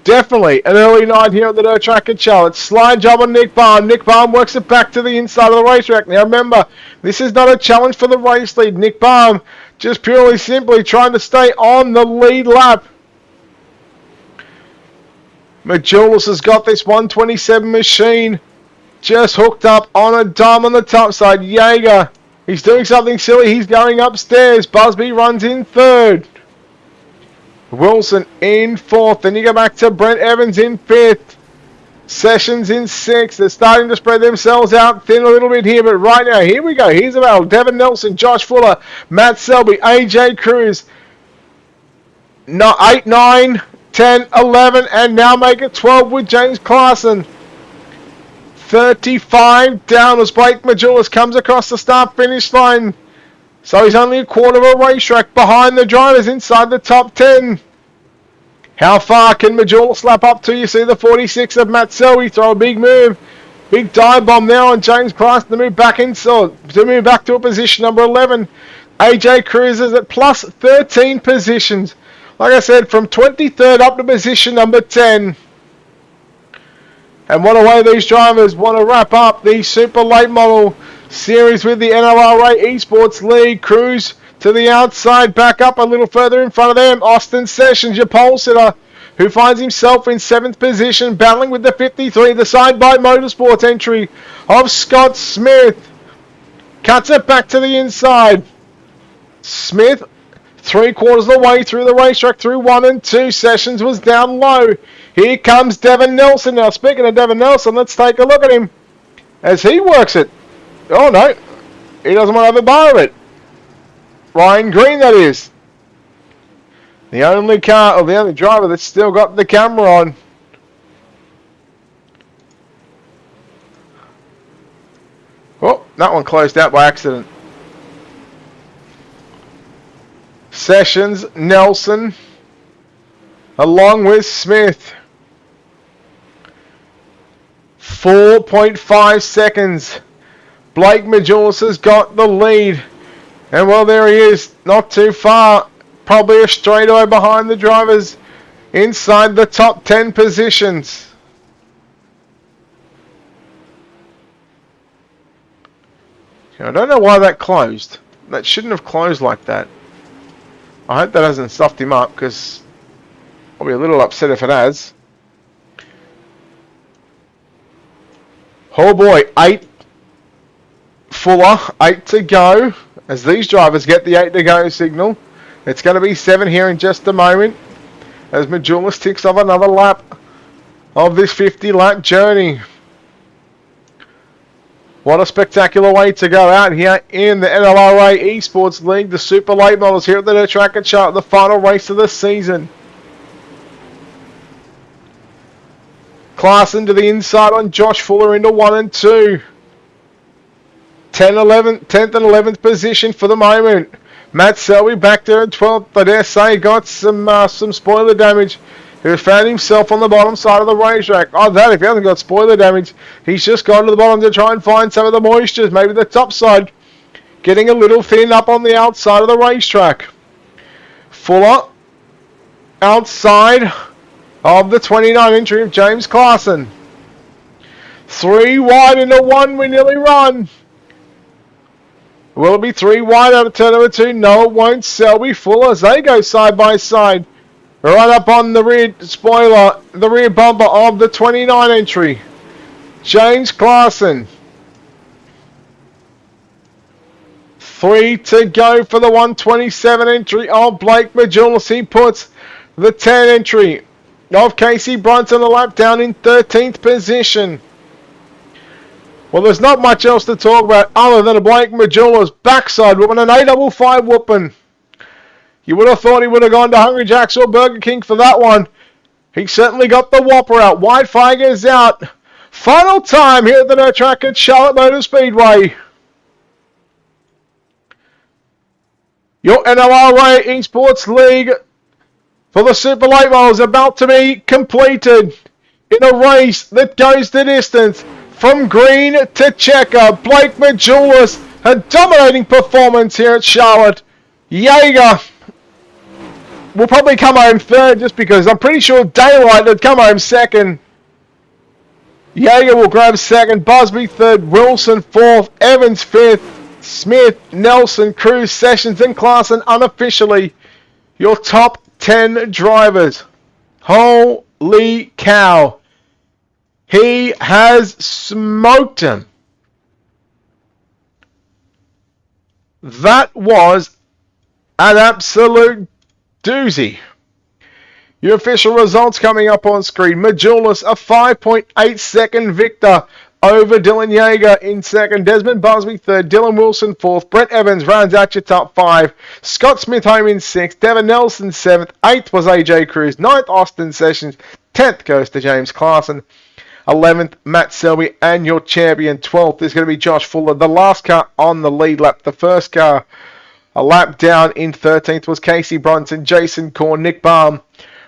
Definitely an early night here at the dirt track at Charlotte. Slide job on Nick Baum. Nick Baum works it back to the inside of the racetrack. Now remember, this is not a challenge for the race lead. Nick Baum just purely simply trying to stay on the lead lap. Majulis has got this 127 machine just hooked up on a dime on the top side. Jaeger, he's doing something silly. He's going upstairs. Busby runs in 3rd. Wilson in 4th. Then you go back to Brent Evans in 5th. Sessions in 6th. They're starting to spread themselves out thin a little bit here. But right now, here we go. Here's the battle. Devin Nelson, Josh Fuller, Matt Selby, AJ Cruz. 8, 9, 10, 11, and now make it 12 with James Clarkson. 35 down as Blake Majulis comes across the start-finish line. So he's only a quarter of a racetrack behind the drivers inside the top 10. How far can Majulis lap up to? You see the 46 of Matt Selby throw a big move. Big dive bomb now on James Clarkson to move back to a position number 11. AJ Cruz is at plus 13 positions. Like I said, from 23rd up to position number 10. And what a way these drivers want to wrap up the Super Late Model Series with the NLRA Esports League. Cruz to the outside, back up a little further in front of them. Austin Sessions, your pole sitter, who finds himself in 7th position, battling with the 53, the Sidebite Motorsports entry of Scott Smith. Cuts it back to the inside. Smith, 3/4 of the way through the racetrack, through 1 and 2. Sessions was down low. Here comes Devin Nelson. Now, speaking of Devin Nelson, let's take a look at him as he works it. Oh, no. He doesn't want to have a bar of it. Ryan Green, that is. The only driver that's still got the camera on. Oh, that one closed out by accident. Sessions, Nelson, along with Smith. 4.5 seconds Blake Majulis has got the lead. And well, there he is, not too far. Probably a straightaway behind the drivers inside the top 10 positions. I don't know why that closed. That shouldn't have closed like that. I hope that hasn't stuffed him up, because I'll be a little upset if it has. Oh boy, 8 Fuller, 8 to go. As these drivers get the 8 to go signal. It's going to be 7 here in just a moment. As Majulis ticks off another lap of this 50-lap journey. What a spectacular way to go out here in the NLRA Esports League. The Super Late Models here at the track at Charlotte, the final race of the season. Classen to the inside on Josh Fuller into 1 and 2. 10th and 11th position for the moment. Matt Selby back there in 12th. I dare say got some spoiler damage. He found himself on the bottom side of the racetrack. Oh, that if he hasn't got spoiler damage, he's just gone to the bottom to try and find some of the moisture. Maybe the top side getting a little thin up on the outside of the racetrack. Fuller outside of the 29 entry of James Classen. 3 wide into 1. We nearly run. Will it be 3 wide out of turn number 2? No, it won't. Selby, Fuller as they go side by side. Right up on the rear spoiler, the rear bumper of the 29 entry. James Classen. 3 to go for the 127 entry of Blake Majulis. He puts the 10 entry of Casey Brunson a lap down in 13th position. Well, there's not much else to talk about other than a Blake Majulis backside whooping, an 855 whooping. You would have thought he would have gone to Hungry Jack's or Burger King for that one. He certainly got the whopper out. White flag is out. Final time here at the dirt track at Charlotte Motor Speedway. Your NLRA Esports League for the Super Late Model is about to be completed in a race that goes the distance from green to checker. Blake Majulis, a dominating performance here at Charlotte. Jaeger will probably come home third just because I'm pretty sure Daylight would come home second. Jaeger will grab second, Busby third, Wilson fourth, Evans fifth, Smith, Nelson, Cruz, Sessions and Classen unofficially your top 10 drivers. Holy cow. He has smoked him. That was an absolute doozy. Your official results coming up on screen. Majulis, a 5.8 second victor over Dylan Jaeger in second. Desmond Busby third. Dylan Wilson fourth. Brent Evans rounds out your top 5. Scott Smith home in 6th. Devin Nelson 7th. 8th was AJ Cruz. 9th Austin Sessions. 10th goes to James Classen. 11th, Matt Selby, and your champion, 12th, is going to be Josh Fuller. The last car on the lead lap. The first car a lap down in 13th was Casey Brunson, Jason Korn, Nick Baum.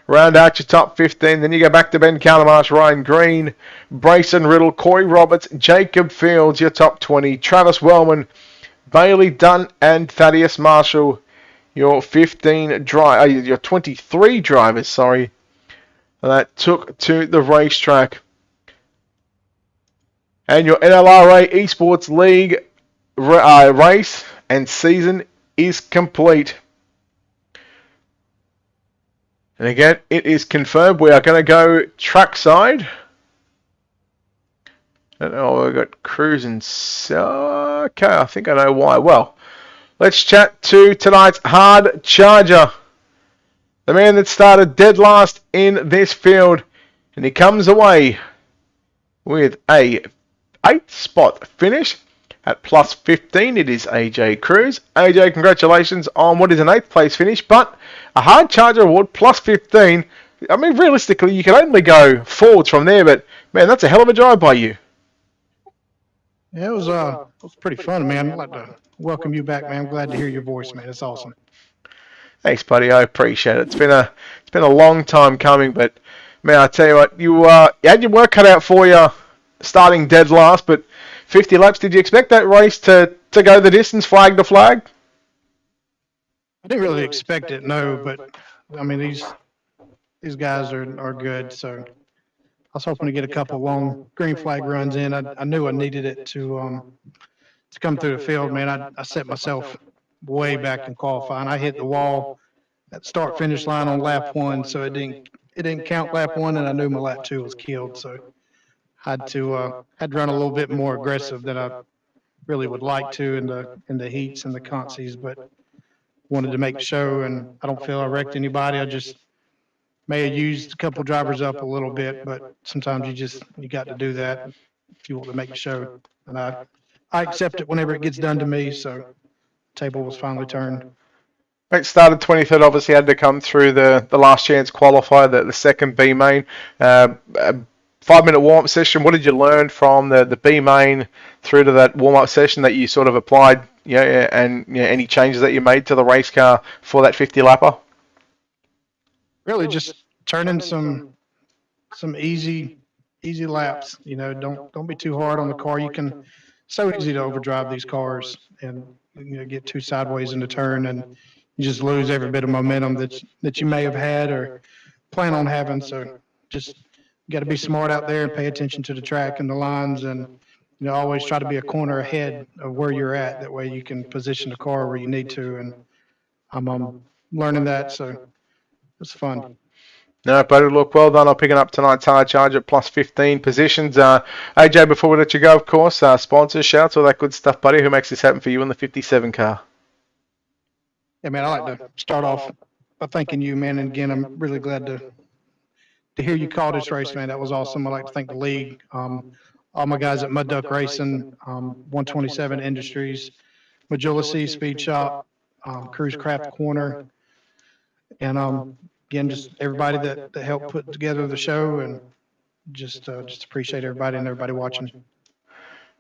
Round out your top 15. Then you go back to Ben Calamarsh, Ryan Green, Brayson Riddle, Corey Roberts, Jacob Fields, your top 20. Travis Wellman, Bailey Dunn, and Thaddeus Marshall, your 23 drivers, that took to the racetrack. And your NLRA Esports League race and season is complete. And again, it is confirmed we are going to go trackside. Oh, we've got Cruz and... Okay, I think I know why. Well, let's chat to tonight's hard charger. The man that started dead last in this field. And he comes away with a 8th spot finish at plus 15. It is AJ Cruz. AJ, congratulations on what is an 8th place finish, but a hard charger award plus 15. I mean, realistically, you can only go forwards from there, but man, that's a hell of a drive by you. Yeah, it was pretty fun, man. I'd like to welcome you back, man. I'm glad to hear your voice, man. It's awesome. Thanks, buddy. I appreciate it. It's been a long time coming, but man, I tell you what, you had your work cut out for you starting dead last, but 50 laps. Did you expect that race to go the distance, flag to flag? I didn't really expect it, no, but I mean, these guys are good. So I was hoping to get a couple long green flag runs in. I knew I needed it to come through the field, man. I set myself way back in qualifying. I hit the wall at start finish line on lap 1, so it didn't count lap 1, and I knew my lap 2 was killed. So had to run a little bit more aggressive than I really would like to in the heats and the consies, but wanted to make the show, and I don't feel I wrecked anybody. I just may have used a couple drivers up a little bit, but sometimes you got to do that if you want to make the show. And I accept it whenever it gets done to me. So table was finally turned. It started 23rd, obviously had to come through the last chance qualifier, the second B main. 5-minute warm-up session. What did you learn from the B main through to that warm-up session that you sort of applied, and any changes that you made to the race car for that 50 lapper? Really just turning some easy laps. Don't be too hard on the car. So easy to overdrive these cars and get too sideways in the turn, and you just lose every bit of momentum that you may have had or plan on having. So just got to be smart out there and pay attention to the track and the lines, and always try to be a corner ahead of where you're at. That way you can position the car where you need to, and I'm learning that, so it's fun. No, but look, well done on picking up tonight's hard charge at plus 15 positions. AJ, before we let you go, of course, sponsors, shouts, all that good stuff, buddy. Who makes this happen for you in the 57 car? Yeah, man, I'd like to start off by thanking you, man. And again, I'm really glad to hear you call this race, man. That was awesome. I'd like to thank the league, all my guys at Mud Duck Racing, 127 Industries, Magilla Speed Shop, Cruise Craft Corner, and again, just everybody that helped put together the show, and just appreciate everybody and everybody watching.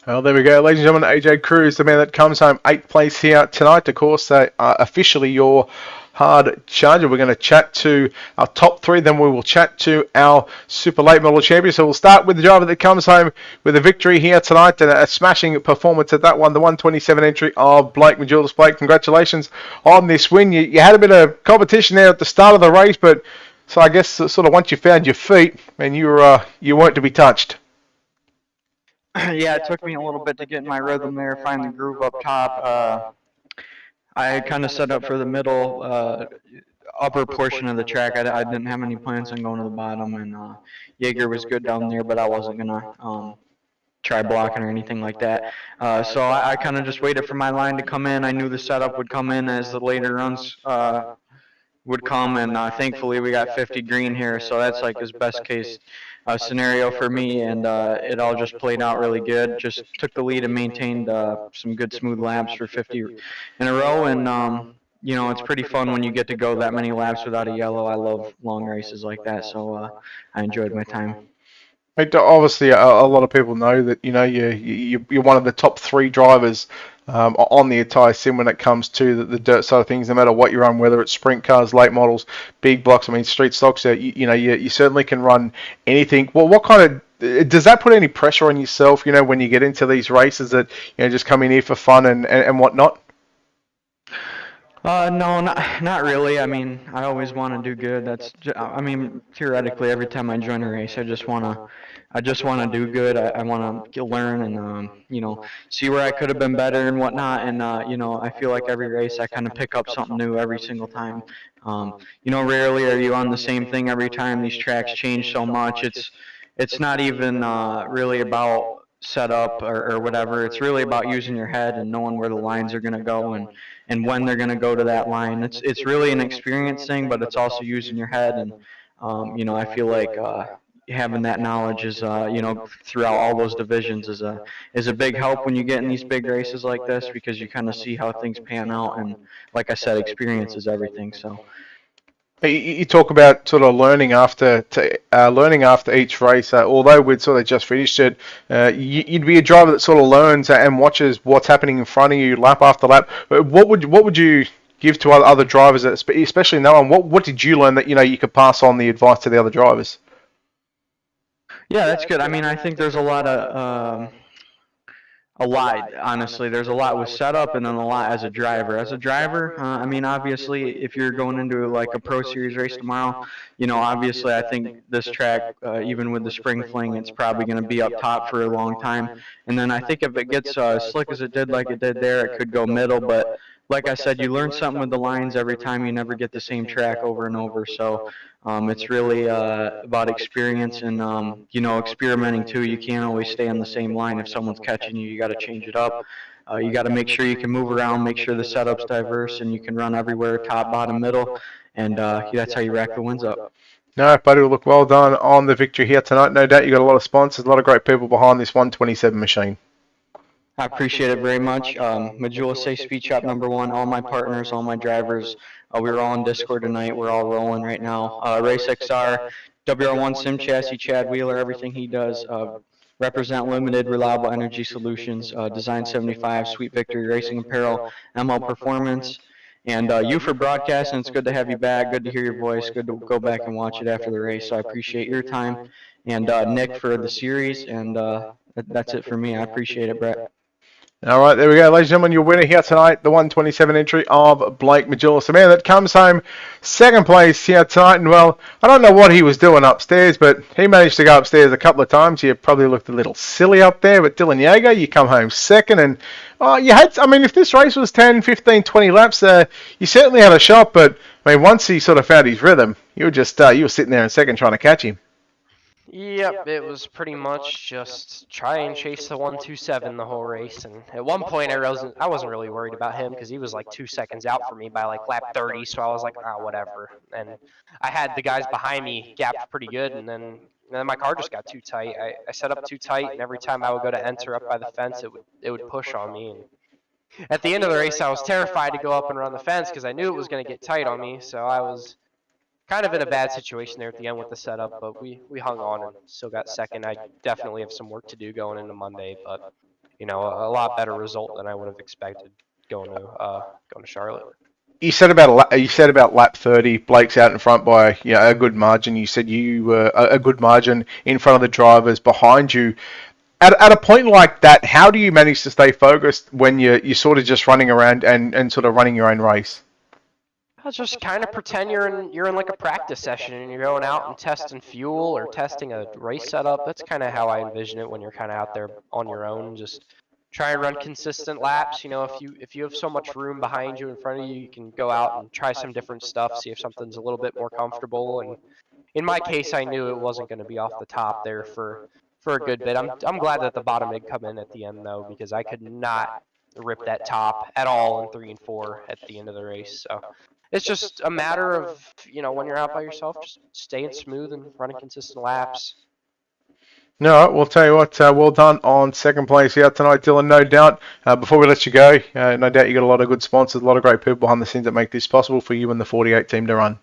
Well, there we go, ladies and gentlemen. AJ Cruz, the man that comes home 8th place here tonight. Of course, officially your hard charger. We're going to chat to our top 3, then we will chat to our super late model champion. So we'll start with the driver that comes home with a victory here tonight and a smashing performance at that one, the 127 entry of Blake Majulis. Blake, congratulations on this win. You had a bit of competition there at the start of the race, but so I guess sort of once you found your feet, and you weren't to be touched. Yeah, it took me a little bit to get in my rhythm there, find the groove up top. I kind of set up for the middle, upper portion of the track. I didn't have any plans on going to the bottom, and Jaeger was good down there, but I wasn't going to try blocking or anything like that. So I kind of just waited for my line to come in. I knew the setup would come in as the later runs would come, and thankfully we got 50 green here, so that's like his best case scenario for me, and it all just played out really good. Just took the lead and maintained some good smooth laps for 50 in a row, and it's pretty fun when you get to go that many laps without a yellow. I love long races like that, so I enjoyed my time. Obviously, a lot of people know that you're one of the top 3 drivers on the entire sim when it comes to the dirt side of things. No matter what you run, whether it's sprint cars, late models, big blocks, I mean street stocks, you certainly can run anything. Well, what kind of does that put any pressure on yourself? When you get into these races that just come in here for fun and whatnot. No, not really. I mean, I always want to do good. Theoretically, every time I join a race, I just want to do good. I want to learn and see where I could have been better and whatnot. And I feel like every race I kind of pick up something new every single time. Rarely are you on the same thing every time. These tracks change so much. It's not even really about setup or whatever. It's really about using your head and knowing where the lines are going to go and when they're going to go to that line. It's really an experience thing, but it's also using your head. And I feel like having that knowledge is throughout all those divisions is a big help when you get in these big races like this, because you kind of see how things pan out. And like I said, experience is everything. So. You talk about sort of learning after each race. Although we'd sort of just finished it, you'd be a driver that sort of learns and watches what's happening in front of you lap after lap. What would you give to other drivers, especially knowing what did you learn that you could pass on the advice to the other drivers? Yeah, that's good. I mean, I think there's a lot of a lot, honestly. There's a lot with setup and then a lot as a driver. As a driver, I mean, obviously, if you're going into like a Pro Series race tomorrow, obviously, I think this track, even with the spring fling, it's probably going to be up top for a long time. And then I think if it gets as slick as it did like it did there, it could go middle. But like I said, you learn something with the lines every time. You never get the same track over and over. So it's really about experience and experimenting too. You can't always stay on the same line. If someone's catching you, you got to change it up. You got to make sure you can move around, make sure the setup's diverse, and you can run everywhere, top, bottom, middle, and that's how you rack the wins up. No, buddy, look, well done on the victory here tonight. No doubt you got a lot of sponsors, a lot of great people behind this 127 machine. I appreciate it very much. Majula Safe Speed Shop #1, all my partners, all my drivers. We were all in Discord tonight. We're all rolling right now. Race XR, WR1 Sim Chassis, Chad Wheeler, everything he does. Represent Limited, Reliable Energy Solutions, Design 75, Sweet Victory Racing Apparel, ML Performance, and you for broadcasting. It's good to have you back. Good to hear your voice. Good to go back and watch it after the race. So I appreciate your time. And Nick for the series. And that's it for me. I appreciate it, Brett. All right, there we go, ladies and gentlemen. Your winner here tonight, the 127 entry of Blake Majulis, the man that comes home second place here tonight. And well, I don't know what he was doing upstairs, but he managed to go upstairs a couple of times. You probably looked a little silly up there, but Dylan Yeager, you come home second. And if this race was 10, 15, 20 laps, you certainly had a shot. But I mean, once he sort of found his rhythm, you were sitting there in second trying to catch him. Yep, it was pretty much just try and chase the 127 the whole race. And at one point, I wasn't really worried about him because he was like 2 seconds out for me by like lap 30. So I was like, whatever. And I had the guys behind me gapped pretty good, and then my car just got too tight. I set up too tight, and every time I would go to enter up by the fence, it would push on me. And at the end of the race, I was terrified to go up and run the fence because I knew it was going to get tight on me. So I was kind of in a bad situation there at the end with the setup, but we hung on and still got second. I definitely have some work to do going into Monday, but a lot better result than I would have expected going to Charlotte. You said about lap 30, Blake's out in front by a good margin. You said you were a good margin in front of the drivers behind you. At a point like that, how do you manage to stay focused when you're sort of just running around and sort of running your own race? I'll just kind of pretend you're in like a practice session and you're going out and testing fuel or testing a race setup. That's kind of how I envision it when you're kind of out there on your own. Just try and run consistent laps. If you have so much room behind you, in front of you, you can go out and try some different stuff, see if something's a little bit more comfortable. And in my case, I knew it wasn't going to be off the top there for a good bit. I'm glad that the bottom did come in at the end though, because I could not rip that top at all in 3 and 4 at the end of the race. So it's just a matter of, when you're out by yourself, just staying smooth and running consistent laps. No, we'll tell you what, well done on second place here tonight, Dylan, no doubt. Before we let you go, no doubt you got a lot of good sponsors, a lot of great people behind the scenes that make this possible for you and the 48 team to run.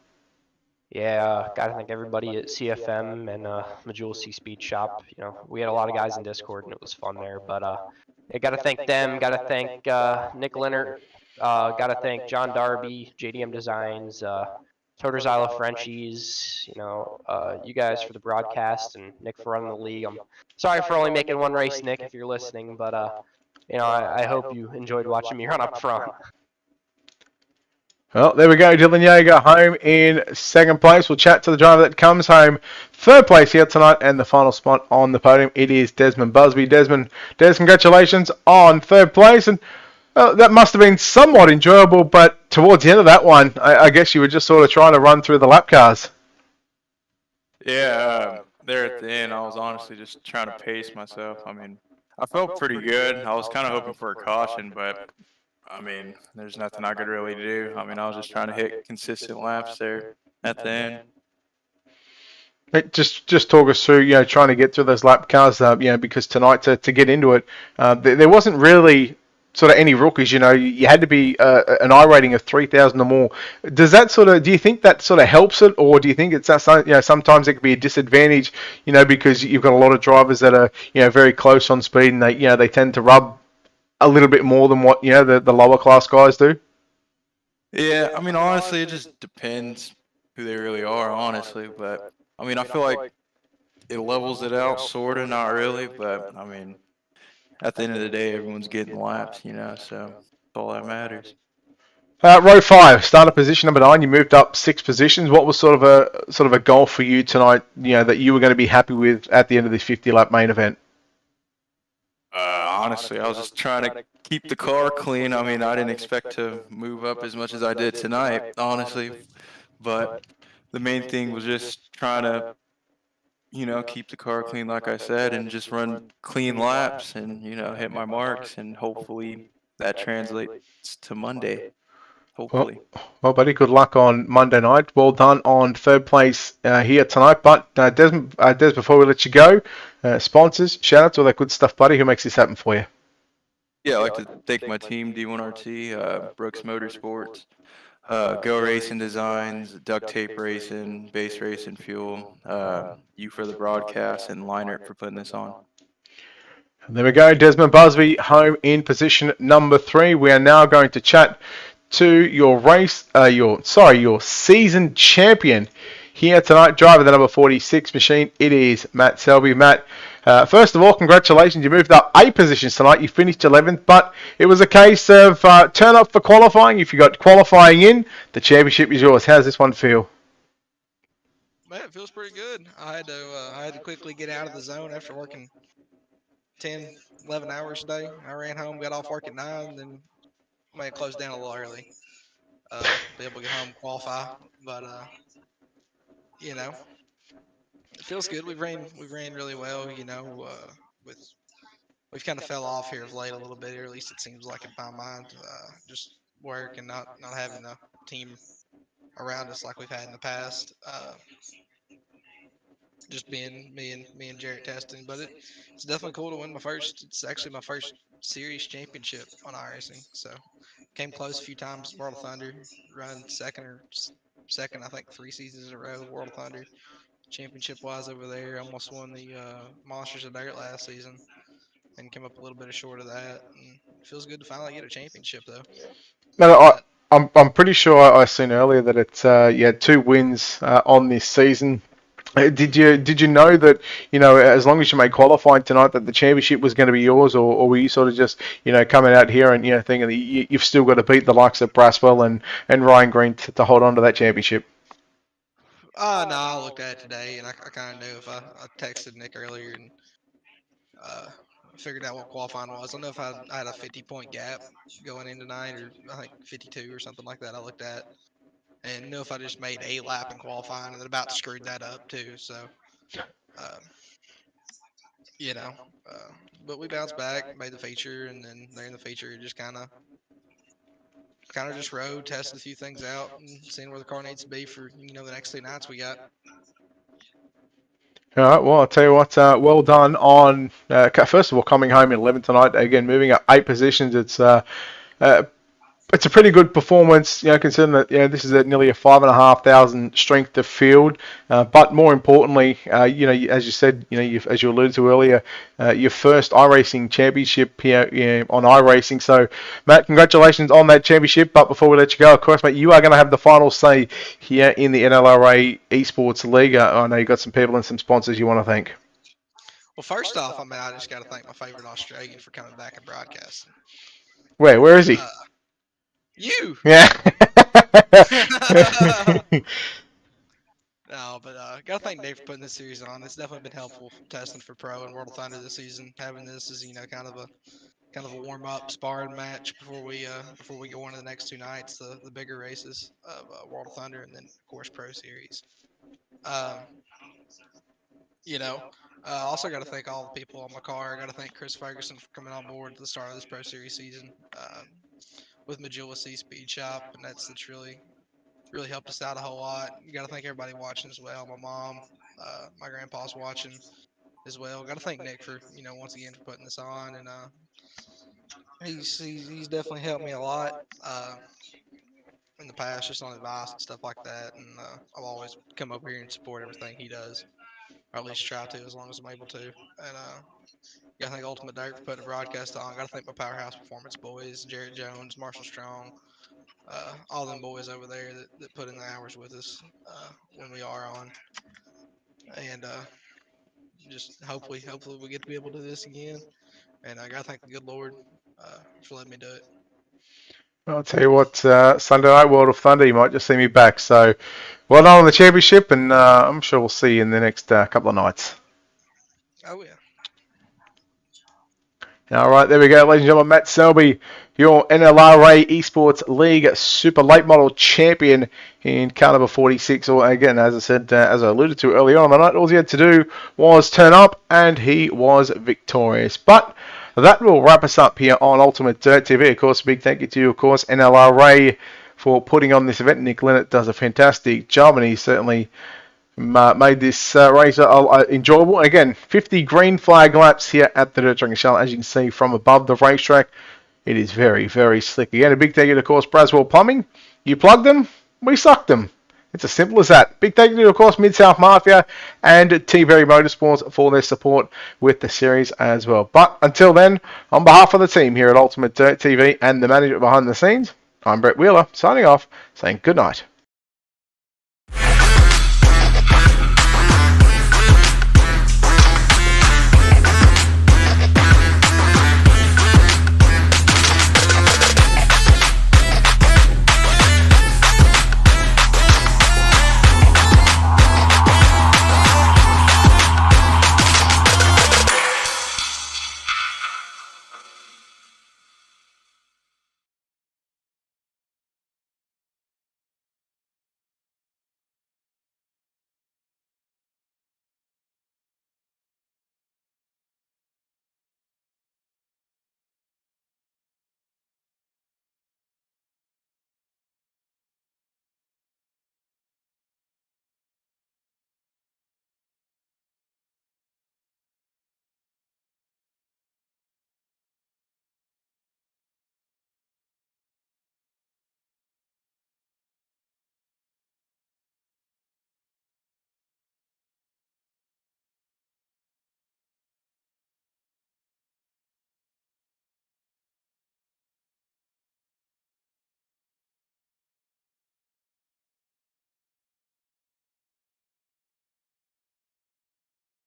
Yeah, got to thank everybody at CFM and Majula C Speed Shop. We had a lot of guys in Discord and it was fun there, but got to thank them, got to thank Nick Leonard, got to thank John Darby, JDM Designs, Toters Isle of Frenchies, you guys for the broadcast, and Nick for running the league. I'm sorry for only making one race, Nick, if you're listening, but I hope you enjoyed watching me run up front. Well, there we go. Dylan Yeager home in second place. We'll chat to the driver that comes home third place here tonight, and the final spot on the podium. It is Desmond Busby. Des, congratulations on third place, and that must have been somewhat enjoyable, but towards the end of that one, I guess you were just sort of trying to run through the lap cars. Yeah, there at the end, I was honestly just trying to pace myself. I mean, I felt pretty good. I was kind of hoping for a caution, but I mean, there's nothing I could really do. I mean, I was just trying to hit consistent laps there at the end. Just talk us through, trying to get through those lap cars, because tonight to get into it, there wasn't really sort of any rookies. You had to be an I rating of 3,000 or more. Do you think that sort of helps it, or do you think it's sometimes it can be a disadvantage, because you've got a lot of drivers that are very close on speed, and they tend to rub a little bit more than what the lower class guys do? Yeah, I mean, honestly, it just depends who they really are, honestly. But I mean, I feel like it levels it out, sort of, not really. But I mean, at the end of the day, everyone's getting laps, so that's all that matters. Row 5, starter position number 9. You moved up 6 positions. What was sort of a goal for you tonight? That you were going to be happy with at the end of this 50-lap main event. Honestly, I was just trying to keep the car clean. I mean, I didn't expect to move up as much as I did tonight, honestly. But the main thing was just trying to, keep the car clean, like I said, and just run clean laps and, hit my marks. And hopefully that translates to Monday. Well, Hopefully. well, buddy, good luck on Monday night. Well done on third place here tonight. But Des, before we let you go, sponsors, shout outs, all that good stuff, buddy. Who makes this happen for you? Yeah, I'd like to thank my team, D1RT, Brooks Motorsports, Go Racing Designs, Duct Tape Racing, Base Racing Fuel, you for the broadcast, and Leinert for putting this on. There we go. Desmond Busby home in position number 3. We are now going to chat to your your season champion here tonight, driver the number 46 machine. It is Matt Selby. Matt, first of all, congratulations. You moved up 8 positions tonight. You finished 11th, but it was a case of turn up for qualifying. If you got qualifying in, the championship is yours. How does this one feel? Man, it feels pretty good. I had to quickly get out of the zone after working 10, 11 hours a day. I ran home, got off work at 9, then may have closed down a little early. Be able to get home, qualify, but you know, it feels good. We ran really well. With we've kind of fell off here of late a little bit, or at least it seems like in my mind. Just work and not having a team around us like we've had in the past. Just being me and Jarrett testing, but it's definitely cool to win my first. It's actually my first series championship on iRacing. So came close a few times. World of Thunder, run second, I think 3 seasons in a row. World of Thunder championship wise over there. Almost won the Monsters of Dirt last season, and came up a little bit short of that. And it feels good to finally get a championship though. No, I'm pretty sure I seen earlier that it's you had 2 wins on this season. Did you know that as long as you made qualifying tonight that the championship was going to be yours, or were you sort of just coming out here and thinking that you've still got to beat the likes of Braswell and Ryan Green to hold on to that championship? No, I looked at it today, and I kind of knew if I texted Nick earlier and uh, figured out what qualifying was. I don't know if I had a 50-point gap going in tonight, or I think 52 or something like that. I looked at and knew if I just made a lap in qualifying, and then about screwed that up too. So, um, you know, uh, but we bounced back, made the feature, and then there in the feature, just kind of just rode, tested a few things out, and seeing where the car needs to be for the next 2 nights we got. All right, well, I'll tell you what, well done on, first of all, coming home in 11th tonight. Again, moving up 8 positions. It's a pretty good performance, considering that this is nearly a 5,500 strength of field. But more importantly, as you said, as you alluded to earlier, your first iRacing championship here on iRacing. So, Matt, congratulations on that championship. But before we let you go, of course, mate, you are going to have the final say here in the NLRA Esports League. I know you've got some people and some sponsors you want to thank. Well, first off, I just got to thank my favorite Australian for coming back and broadcasting. Where is he? You. Yeah. No, but gotta thank Dave for putting this series on. It's definitely been helpful testing for Pro and World of Thunder this season. Having this is kind of a warm up sparring match before we go on to the next 2 nights, the bigger races of World of Thunder, and then of course Pro Series. Um, you know, also got to thank all the people on my car. Got to thank Chris Ferguson for coming on board at the start of this Pro Series season with Majula C Speed Shop, and that's really helped us out a whole lot. You got to thank everybody watching as well. My mom, my grandpa's watching as well. Got to thank Nick for once again for putting this on, and he's definitely helped me a lot in the past, just on advice and stuff like that. And I've always come over here and support everything he does, or at least try to as long as I'm able to. And got to thank Ultimate Dirt for putting the broadcast on. Got to thank my Powerhouse Performance boys, Jarrett Jones, Marshall Strong, all them boys over there that put in the hours with us when we are on. And just hopefully we get to be able to do this again. and I gotta thank the good Lord for letting me do it. I'll tell you what, Sunday night World of Thunder, you might just see me back. So, well done on the championship, and I'm sure we'll see you in the next couple of nights. Oh yeah. All right, there we go, ladies and gentlemen. Matt Selby, your NLRA Esports League Super Late Model Champion in car number 46. Or again, as I said, as I alluded to earlier on the night, all he had to do was turn up, and he was victorious. But that will wrap us up here on Ultimate Dirt TV. Of course, a big thank you to you, of course, NLRA, for putting on this event. Nick Linnett does a fantastic job, and he certainly made this race enjoyable. Again, 50 green flag laps here at the Dirt Track Charlotte. As you can see from above the racetrack, it is very, very slick. Again, a big thank you to, of course, Braswell Plumbing. You plugged them, we sucked them. It's as simple as that. Big thank you to, of course, Mid-South Mafia and T-Berry Motorsports for their support with the series as well. But until then, on behalf of the team here at Ultimate Dirt TV and the management behind the scenes, I'm Brett Wheeler, signing off, saying good night